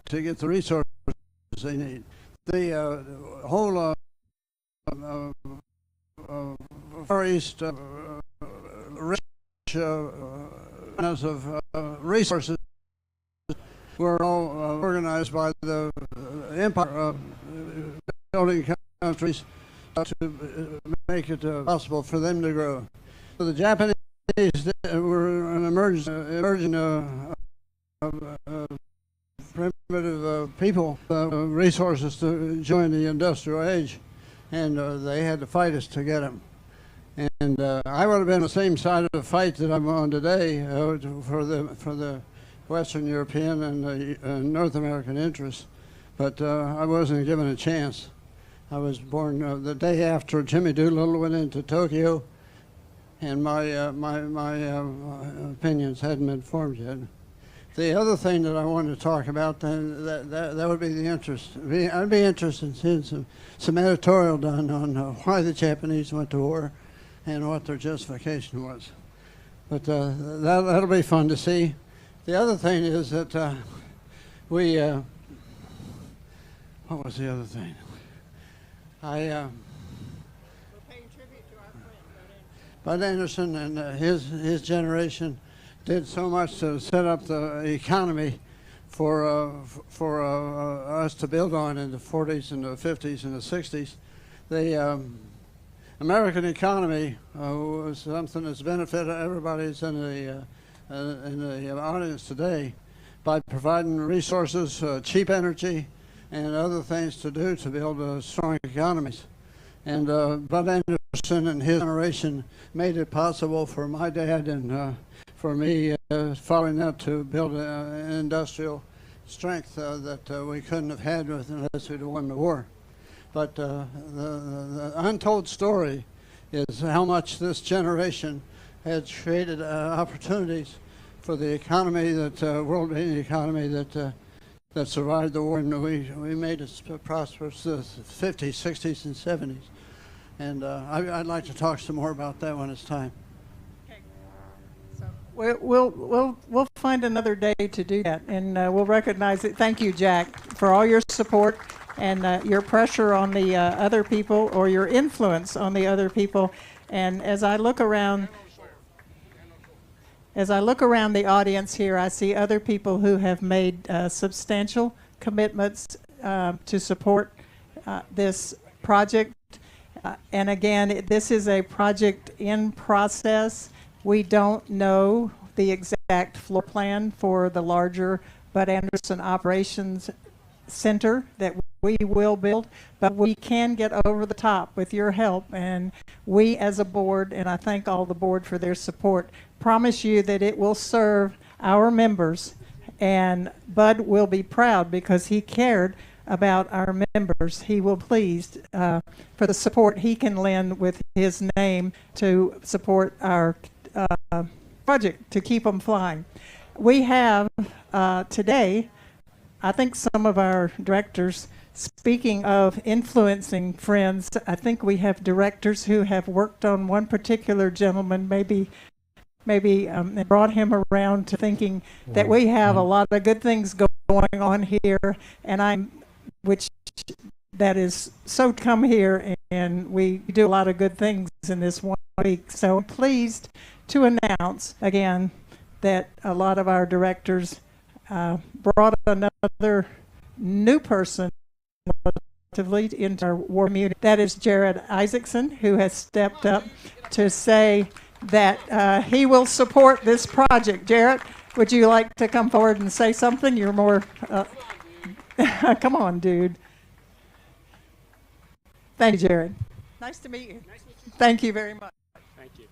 to get the resources they need. The whole Far East rich of resources were all organized by the empire building countries to make it possible for them to grow. So the Japanese were an emerging primitive people, resources to join the industrial age, and they had to fight us to get them. And I would have been on the same side of the fight that I'm on today for the Western European and the North American interests, but I wasn't given a chance. I was born the day after Jimmy Doolittle went into Tokyo, and my opinions hadn't been formed yet. The other thing that I wanted to talk about, then that would be the interest. I'd be interested in seeing some editorial done on why the Japanese went to war and what their justification was. But that'll be fun to see. The other thing is that what was the other thing? We're paying tribute to our friend Bud Anderson, and his generation did so much to set up the economy for us to build on in the 40s and the 50s and the 60s. The American economy was something that's benefited everybody that's in the audience today by providing resources, cheap energy, and other things to do to build strong economies. And Bud Anderson and his generation made it possible for my dad and for me following that to build an industrial strength that we couldn't have had unless we'd won the war. But the untold story is how much this generation had created opportunities for the economy, that world-leading economy that survived the war, and we made it prosperous the 50s, 60s, and 70s. And I'd like to talk some more about that when it's time. Okay. So we'll find another day to do that, and we'll recognize it. Thank you, Jack, for all your support and your pressure on the other people, or your influence on the other people. And as I look around the audience here, I see other people who have made substantial commitments to support this project. And again, this is a project in process. We don't know the exact floor plan for the larger Bud Anderson Operations Center that we will build, but we can get over the top with your help. And we as a board, and I thank all the board for their support, promise you that it will serve our members, and Bud will be proud because he cared about our members. He will be pleased for the support he can lend with his name to support our project to keep them flying. We have today, I think some of our directors, speaking of influencing friends, I think we have directors who have worked on one particular gentleman, maybe brought him around to thinking that we have a lot of good things going on here, and that is so come here, and we do a lot of good things in this 1 week. So I'm pleased to announce again that a lot of our directors brought another new person relatively into our war community. That is Jared Isaacson, who has stepped up to say that he will support this project. Jared, would you like to come forward and say something? You're more, come on, dude. Thank you, Jared. Nice to meet you. Thank you very much. Thank you.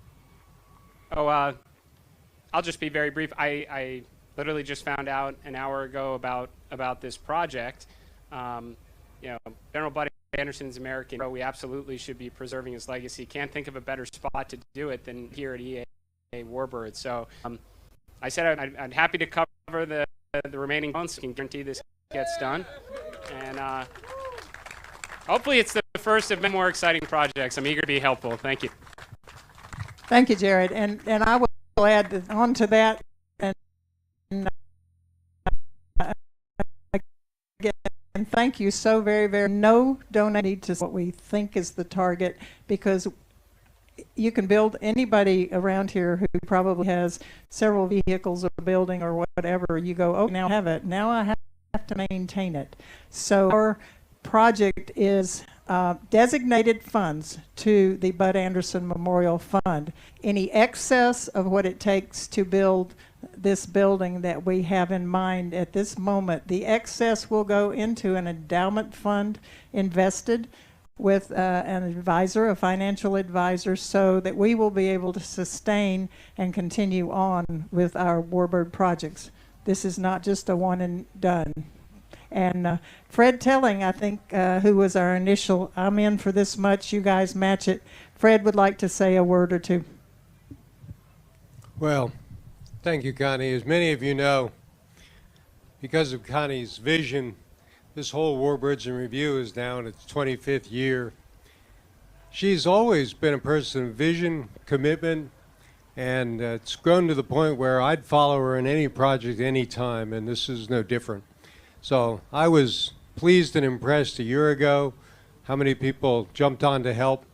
Oh, I'll just be very brief. I literally just found out an hour ago about this project. General Bud Anderson's American hero. We absolutely should be preserving his legacy. Can't think of a better spot to do it than here at EA Warbirds. So I said I'd happy to cover the remaining months. Can guarantee this gets done. And hopefully it's the first of many more exciting projects. I'm eager to be helpful. Thank you. Thank you, Jared. And I will add on to that. And again, thank you so very. No donate to what we think is the target, because you can build, anybody around here who probably has several vehicles or building or whatever, you go, oh, now I have it. Now I have to maintain it. So our project is designated funds to the Bud Anderson Memorial Fund. Any excess of what it takes to build this building that we have in mind at this moment, the excess will go into an endowment fund invested with an advisor, a financial advisor, so that we will be able to sustain and continue on with our Warbird projects. This is not just a one and done. And Fred Telling, I think, who was our initial, I'm in for this much, you guys match it. Fred would like to say a word or two. Well, thank you, Connie. As many of you know, because of Connie's vision, this whole Warbirds in Review is now in its 25th year. She's always been a person of vision, commitment, and it's grown to the point where I'd follow her in any project anytime, and this is no different. So I was pleased and impressed a year ago how many people jumped on to help,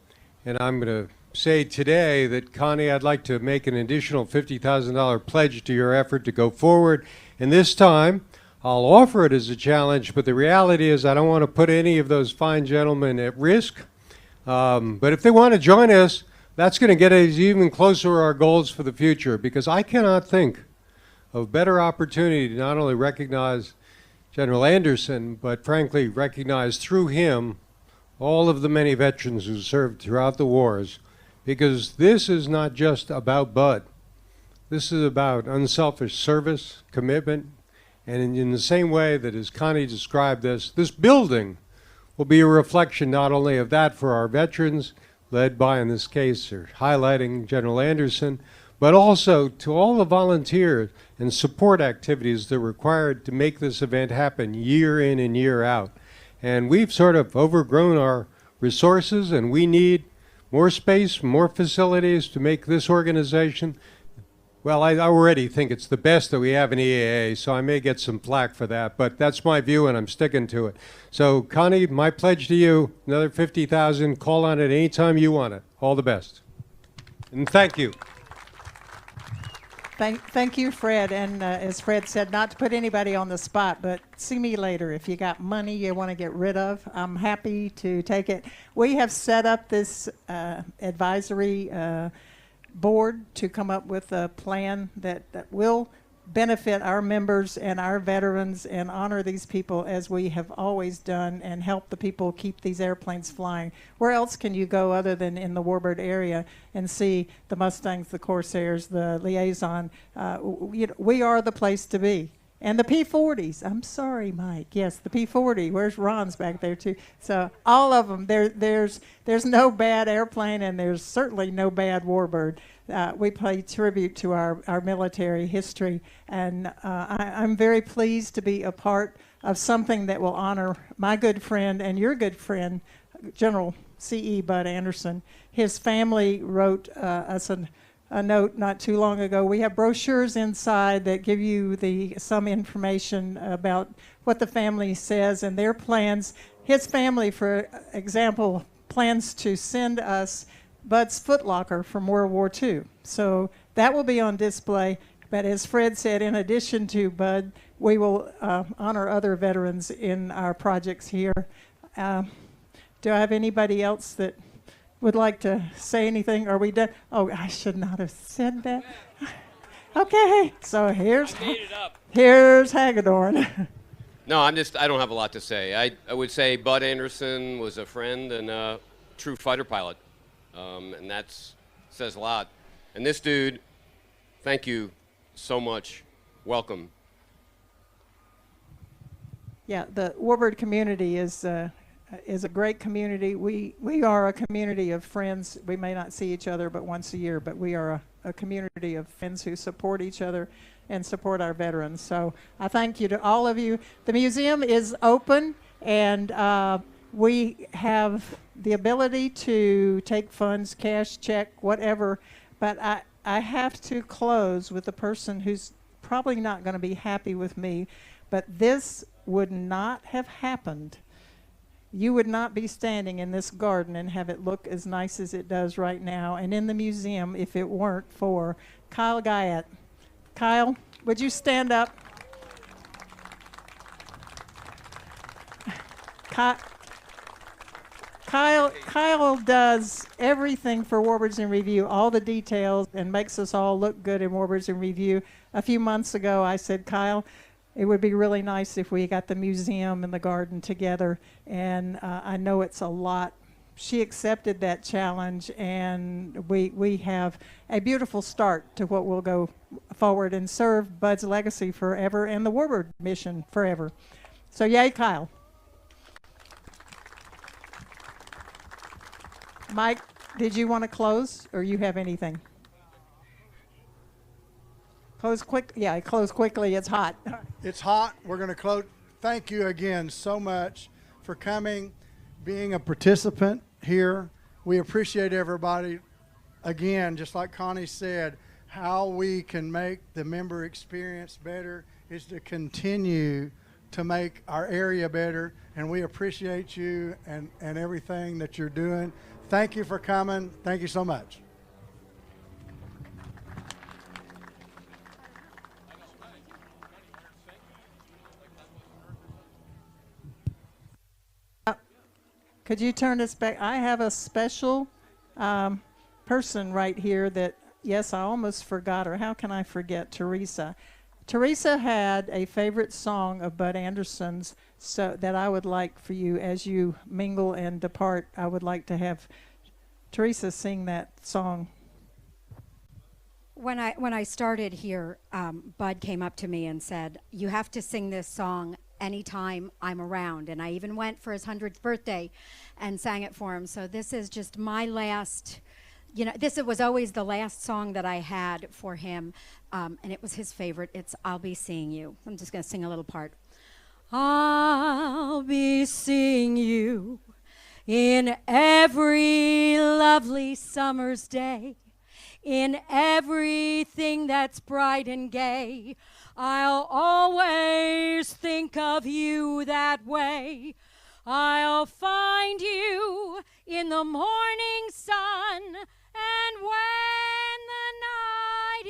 and I'm going to say today that, Connie, I'd like to make an additional $50,000 pledge to your effort to go forward, and this time I'll offer it as a challenge, but the reality is I don't want to put any of those fine gentlemen at risk. But if they want to join us, that's going to get us even closer to our goals for the future, because I cannot think of better opportunity to not only recognize General Anderson, but frankly recognize through him all of the many veterans who served throughout the wars, because this is not just about Bud. This is about unselfish service, commitment, and in the same way that as Connie described this building will be a reflection not only of that for our veterans, led by, in this case, or highlighting General Anderson, but also to all the volunteers and support activities that are required to make this event happen year in and year out. And we've sort of overgrown our resources, and we need more space, more facilities to make this organization. Well, I already think it's the best that we have in EAA, so I may get some flack for that, but that's my view and I'm sticking to it. So, Connie, my pledge to you, another $50,000, call on it anytime you want it. All the best. And thank you. Thank you, Fred. And as Fred said, not to put anybody on the spot, but see me later. If you got money you want to get rid of, I'm happy to take it. We have set up this advisory board to come up with a plan that will benefit our members and our veterans and honor these people as we have always done, and help the people keep these airplanes flying. Where else can you go other than in the Warbird area and see the Mustangs, the Corsairs, the Liaison? We are the place to be. And the P-40s. I'm sorry, Mike. Yes, the P-40. Where's Ron's back there too? So all of them. There's no bad airplane, and there's certainly no bad Warbird. We pay tribute to our military history, and I'm very pleased to be a part of something that will honor my good friend and your good friend, General C.E. Bud Anderson. His family wrote us a note not too long ago. We have brochures inside that give you some information about what the family says and their plans. His family, for example, plans to send us Bud's footlocker from World War II. So that will be on display. But as Fred said, in addition to Bud, we will honor other veterans in our projects here. Do I have anybody else that would like to say anything? Are we done? Oh, I should not have said that. Okay, so here's Hagedorn. No, I don't have a lot to say. I would say Bud Anderson was a friend and a true fighter pilot, and that says a lot. And this dude, thank you so much. Welcome. Yeah, the Warbird community is is a great community. We are a community of friends. We may not see each other but once a year, but we are a community of friends who support each other and support our veterans. So I thank you to all of you. The museum is open, and we have the ability to take funds, cash, check, whatever, but I have to close with a person who's probably not going to be happy with me, but this would not have happened. You would not be standing in this garden and have it look as nice as it does right now and in the museum if it weren't for Kyle Guyett. Kyle, would you stand up? Kyle does everything for Warbirds in Review, all the details, and makes us all look good in Warbirds in Review. A few months ago, I said, Kyle, it would be really nice if we got the museum and the garden together, and I know it's a lot. She accepted that challenge, and we have a beautiful start to what will go forward and serve Bud's legacy forever and the Warbird mission forever. So yay, Kyle. Mike, did you want to close, or you have anything? Close quick. Yeah, close quickly. It's hot. It's hot. We're going to close. Thank you again so much for coming, being a participant here. We appreciate everybody. Again, just like Connie said, how we can make the member experience better is to continue to make our area better, and we appreciate you and everything that you're doing. Thank you for coming. Thank you so much. Could you turn this back? I have a special person right here that, yes, I almost forgot her. How can I forget Teresa? Teresa had a favorite song of Bud Anderson's, so that I would like for you, as you mingle and depart, I would like to have Teresa sing that song. When I started here, Bud came up to me and said, "You have to sing this song anytime I'm around." And I even went for his 100th birthday and sang it for him. So this is just my last, this was always the last song that I had for him, and it was his favorite. It's "I'll Be Seeing You." I'm just going to sing a little part. I'll be seeing you in every lovely summer's day, in everything that's bright and gay. I'll always think of you that way. I'll find you in the morning sun, and when the night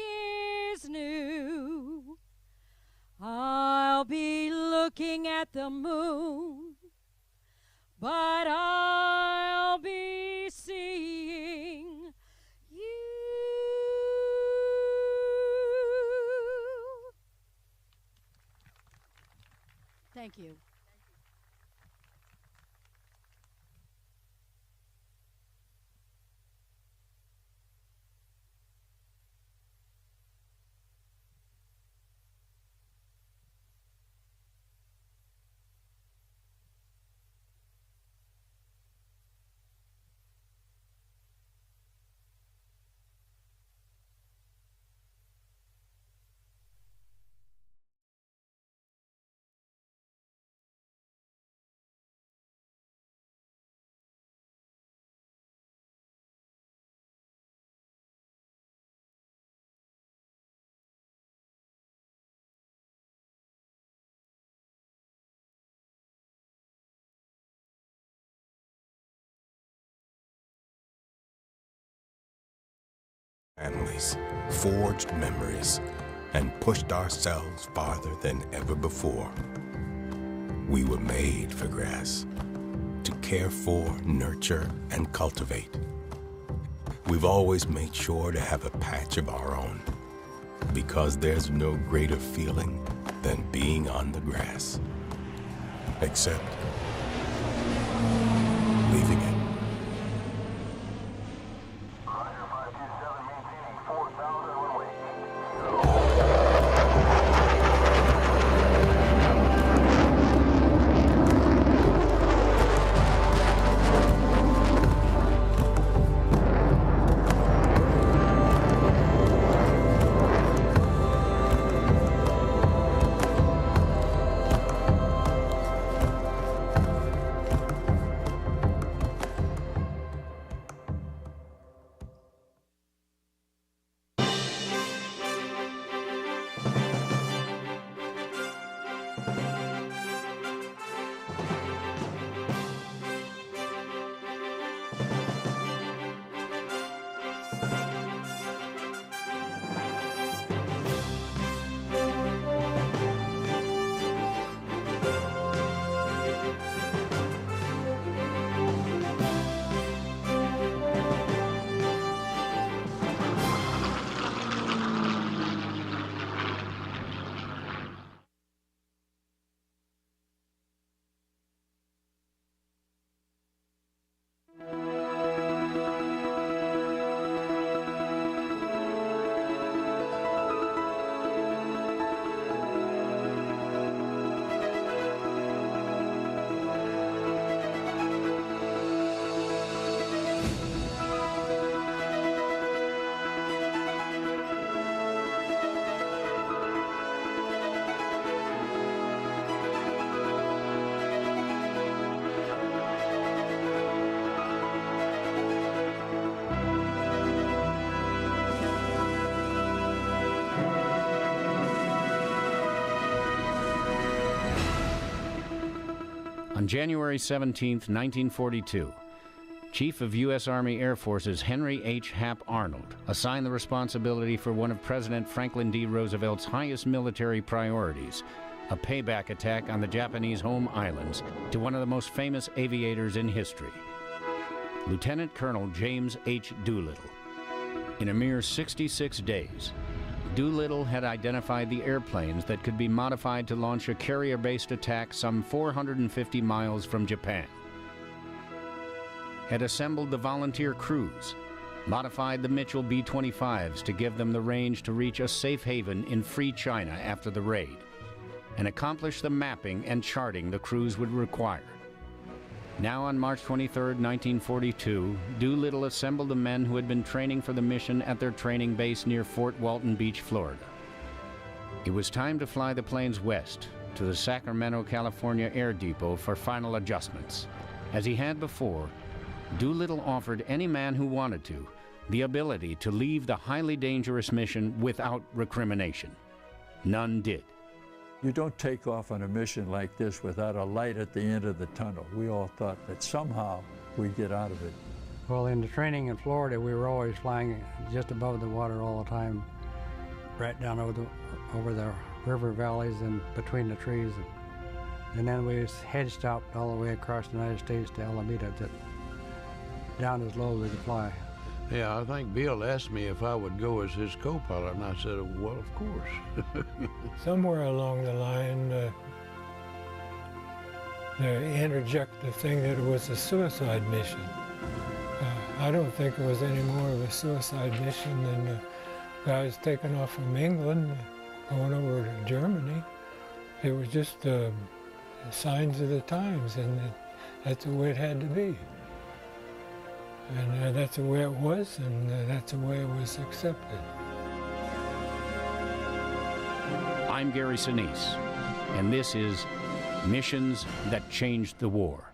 is new, I'll be looking at the moon, but I'll be seeing you. Thank you. Families, forged memories, and pushed ourselves farther than ever before. We were made for grass, to care for, nurture, and cultivate. We've always made sure to have a patch of our own, because there's no greater feeling than being on the grass. Except leaving it. On January 17, 1942, Chief of U.S. Army Air Forces Henry H. Hap Arnold assigned the responsibility for one of President Franklin D. Roosevelt's highest military priorities, a payback attack on the Japanese home islands, to one of the most famous aviators in history, Lieutenant Colonel James H. Doolittle. In a mere 66 days, Doolittle had identified the airplanes that could be modified to launch a carrier-based attack some 450 miles from Japan, had assembled the volunteer crews, modified the Mitchell B-25s to give them the range to reach a safe haven in free China after the raid, and accomplished the mapping and charting the crews would require. Now on March 23, 1942, Doolittle assembled the men who had been training for the mission at their training base near Fort Walton Beach, Florida. It was time to fly the planes west to the Sacramento, California Air Depot for final adjustments. As he had before, Doolittle offered any man who wanted to the ability to leave the highly dangerous mission without recrimination. None did. You don't take off on a mission like this without a light at the end of the tunnel. We all thought that somehow we'd get out of it. Well, in the training in Florida, we were always flying just above the water all the time, right down over the river valleys and between the trees. And then we head stopped all the way across the United States to Alameda, down as low as we could fly. Yeah, I think Bill asked me if I would go as his co-pilot, and I said, well, of course. Somewhere along the line, they interject the thing that it was a suicide mission. I don't think it was any more of a suicide mission than the guys taking off from England, going over to Germany. It was just signs of the times, and that's the way it had to be. And that's the way it was, and that's the way it was accepted. I'm Gary Sinise, and this is Missions That Changed the War.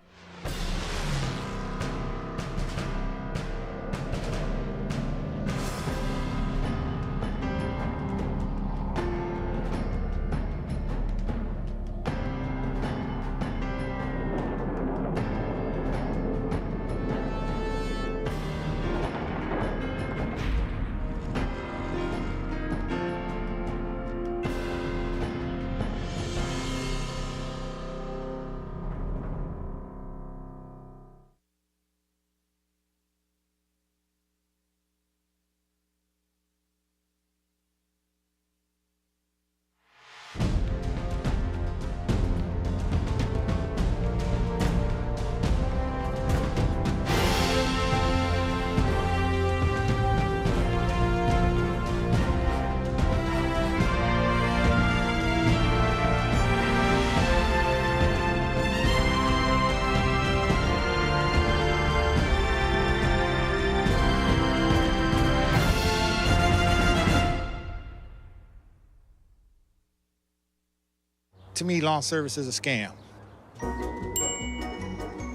To me, lawn service is a scam.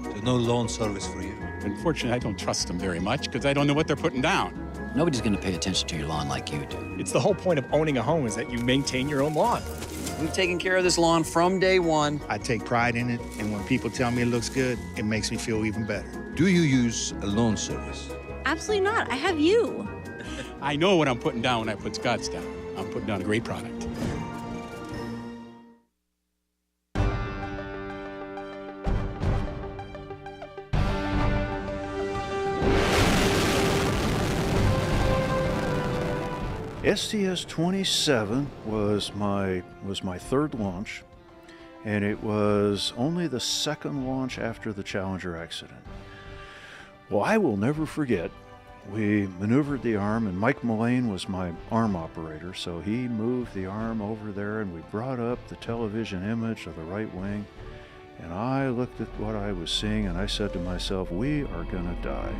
There's no lawn service for you. Unfortunately, I don't trust them very much because I don't know what they're putting down. Nobody's going to pay attention to your lawn like you do. It's the whole point of owning a home is that you maintain your own lawn. We've taken care of this lawn from day one. I take pride in it, and when people tell me it looks good, it makes me feel even better. Do you use a lawn service? Absolutely not. I have you. I know what I'm putting down when I put Scott's down. I'm putting down a great product. STS-27 was my third launch, and it was only the second launch after the Challenger accident. Well, I will never forget, we maneuvered the arm, and Mike Mullane was my arm operator, so he moved the arm over there, and we brought up the television image of the right wing, and I looked at what I was seeing, and I said to myself, we are gonna die.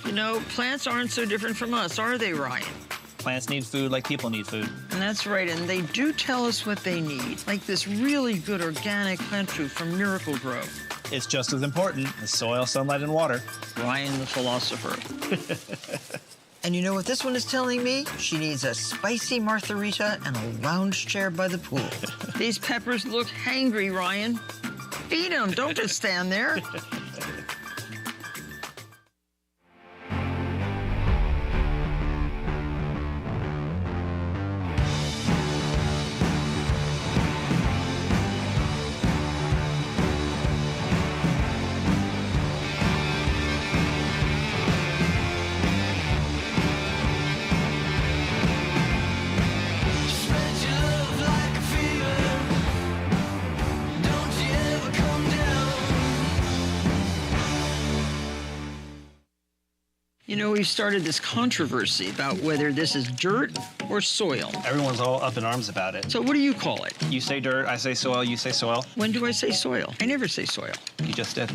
You know, plants aren't so different from us, are they, Ryan? Plants need food like people need food. And that's right, and they do tell us what they need, like this really good organic plant food from Miracle-Gro. It's just as important as soil, sunlight, and water. Ryan the philosopher. And you know what this one is telling me? She needs a spicy martharita and a lounge chair by the pool. These peppers look hangry, Ryan. Feed them, don't just stand there. You know, we've started this controversy about whether this is dirt or soil. Everyone's all up in arms about it. So what do you call it? You say dirt, I say soil, you say soil. When do I say soil? I never say soil. You just did.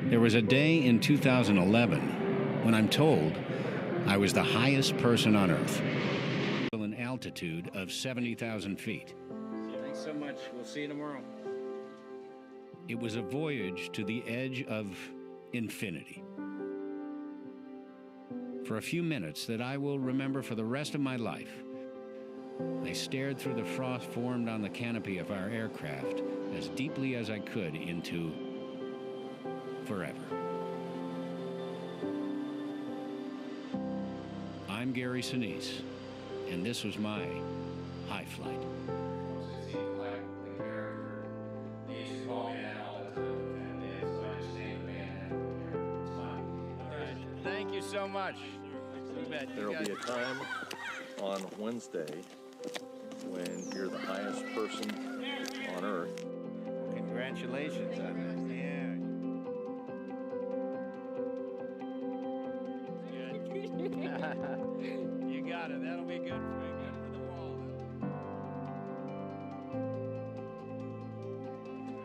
There was a day in 2011 when I'm told I was the highest person on Earth, an altitude of 70,000 feet. Thanks so much. We'll see you tomorrow. It was a voyage to the edge of infinity. For a few minutes that I will remember for the rest of my life, I stared through the frost formed on the canopy of our aircraft as deeply as I could into forever. I'm Gary Sinise, and this was my high flight. Thank you so much. There will be a time on Wednesday when you're the highest person on Earth. Congratulations on that. You got it. That'll be good for the wall.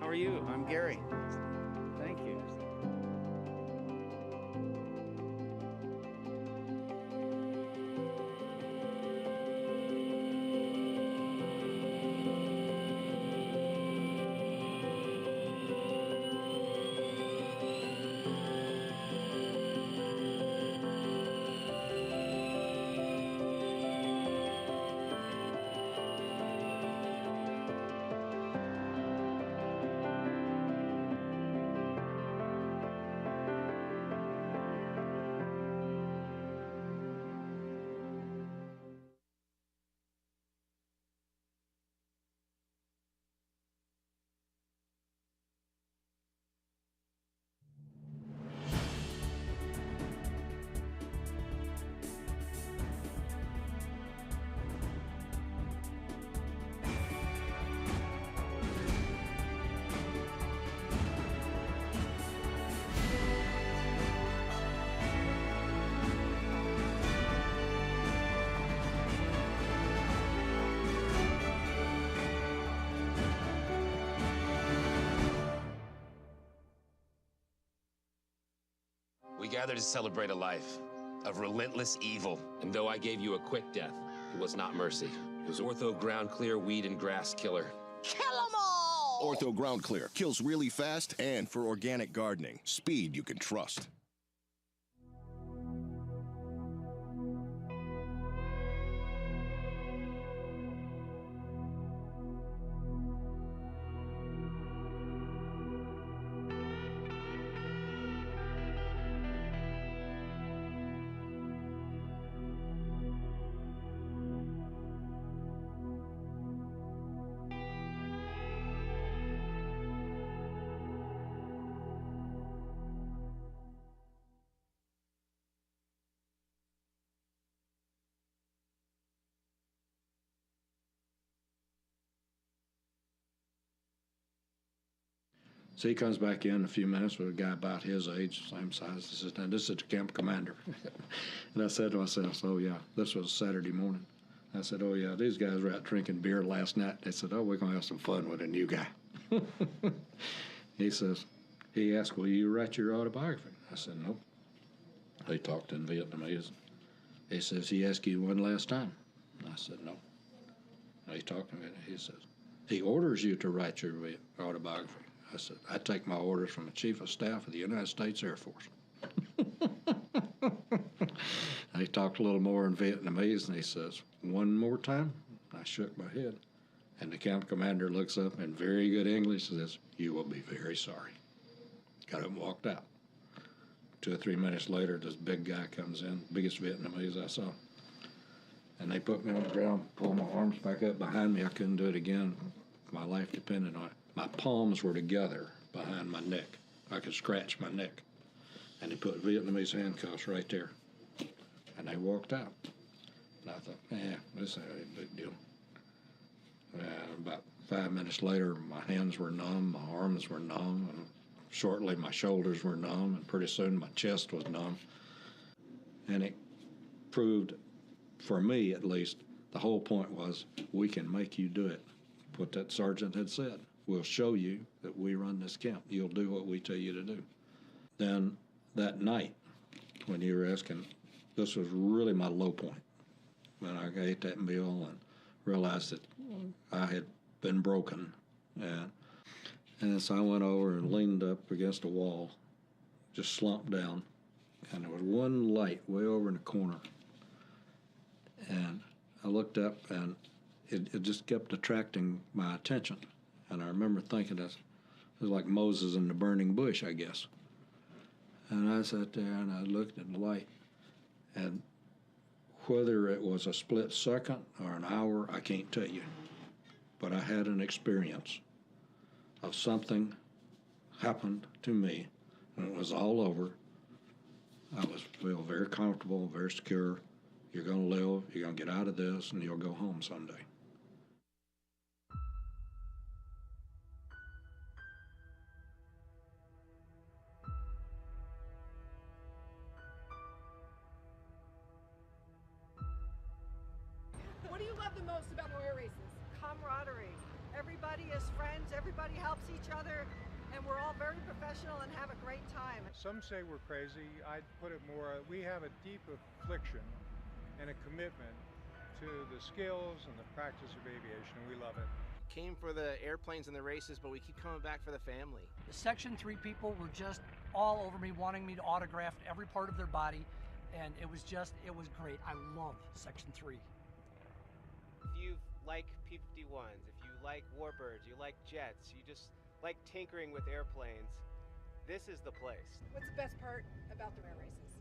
How are you? I'm Gary. Thank you. We gathered to celebrate a life of relentless evil. And though I gave you a quick death, it was not mercy. It was Ortho Ground Clear Weed and Grass Killer. Kill 'em all! Ortho Ground Clear kills really fast and for organic gardening. Speed you can trust. So he comes back in a few minutes with a guy about his age, same size. He says, now this is the camp commander. And I said to myself, oh yeah, this was Saturday morning. I said, oh yeah, these guys were out drinking beer last night. They said, oh, we're going to have some fun with a new guy. He asked, will you write your autobiography? I said, nope. He talked in Vietnamese. He says, he asked you one last time? I said, no. He talked to me. He says, he orders you to write your autobiography. I said, I take my orders from the Chief of Staff of the United States Air Force. He talked a little more in Vietnamese, and he says, one more time? I shook my head. And the camp commander looks up in very good English and says, you will be very sorry. Got up and walked out. 2 or 3 minutes later, this big guy comes in, biggest Vietnamese I saw. And they put me on the ground, pulled my arms back up behind me. I couldn't do it again. My life depended on it. My palms were together behind my neck. I could scratch my neck. And they put Vietnamese handcuffs right there. And they walked out. And I thought, this ain't a big deal. About 5 minutes later, my hands were numb, my arms were numb, and shortly my shoulders were numb, and pretty soon my chest was numb. And it proved, for me at least, the whole point was, we can make you do it. What that sergeant had said. We'll show you that we run this camp. You'll do what we tell you to do. Then that night, when you were asking, this was really my low point. When I ate that meal and realized that I had been broken. And so I went over and leaned up against a wall, just slumped down, and there was one light way over in the corner. And I looked up, and it just kept attracting my attention. And I remember thinking it was like Moses in the burning bush, I guess. And I sat there and I looked at the light. And whether it was a split second or an hour, I can't tell you. But I had an experience of something happened to me, and it was all over. I feel very comfortable, very secure. You're going to live, you're going to get out of this, and you'll go home someday. What do you love the most about the air races? Camaraderie. Everybody is friends, everybody helps each other, and we're all very professional and have a great time. Some say we're crazy. I'd put it more, we have a deep affliction and a commitment to the skills and the practice of aviation, and we love it. Came for the airplanes and the races, but we keep coming back for the family. The Section 3 people were just all over me, wanting me to autograph every part of their body, and it was great. I love Section 3. If you like P-51s, if you like Warbirds, you like jets, you just like tinkering with airplanes, this is the place. What's the best part about the air races?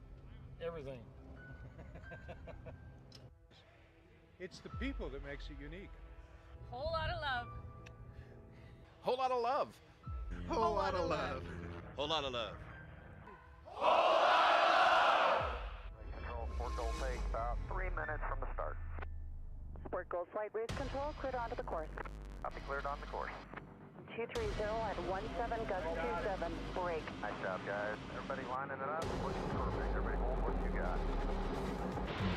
Everything. It's the people that makes it unique. Whole lot of love. Whole lot of love. Whole lot of love. Whole lot of love. Control, Sport Gold takes about 3 minutes from the start. Sport Gold flight bridge control, cleared onto the course. Copy, cleared on the course. 230 at 17, gust 27, break. Nice job, guys. Everybody lining it up. Looking perfect. Everybody hold what you got.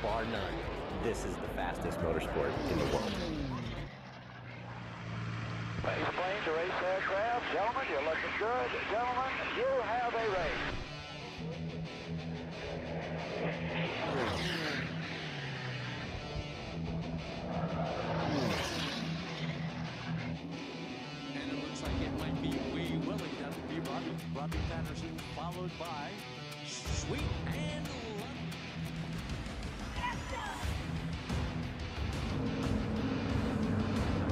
Bar none, this is the fastest motorsport in the world. Race planes to race aircraft. Gentlemen, you're looking good. Gentlemen, you have a race. And it looks like it might be Wee Willie. That would be Robbie Patterson, followed by Sweet and London.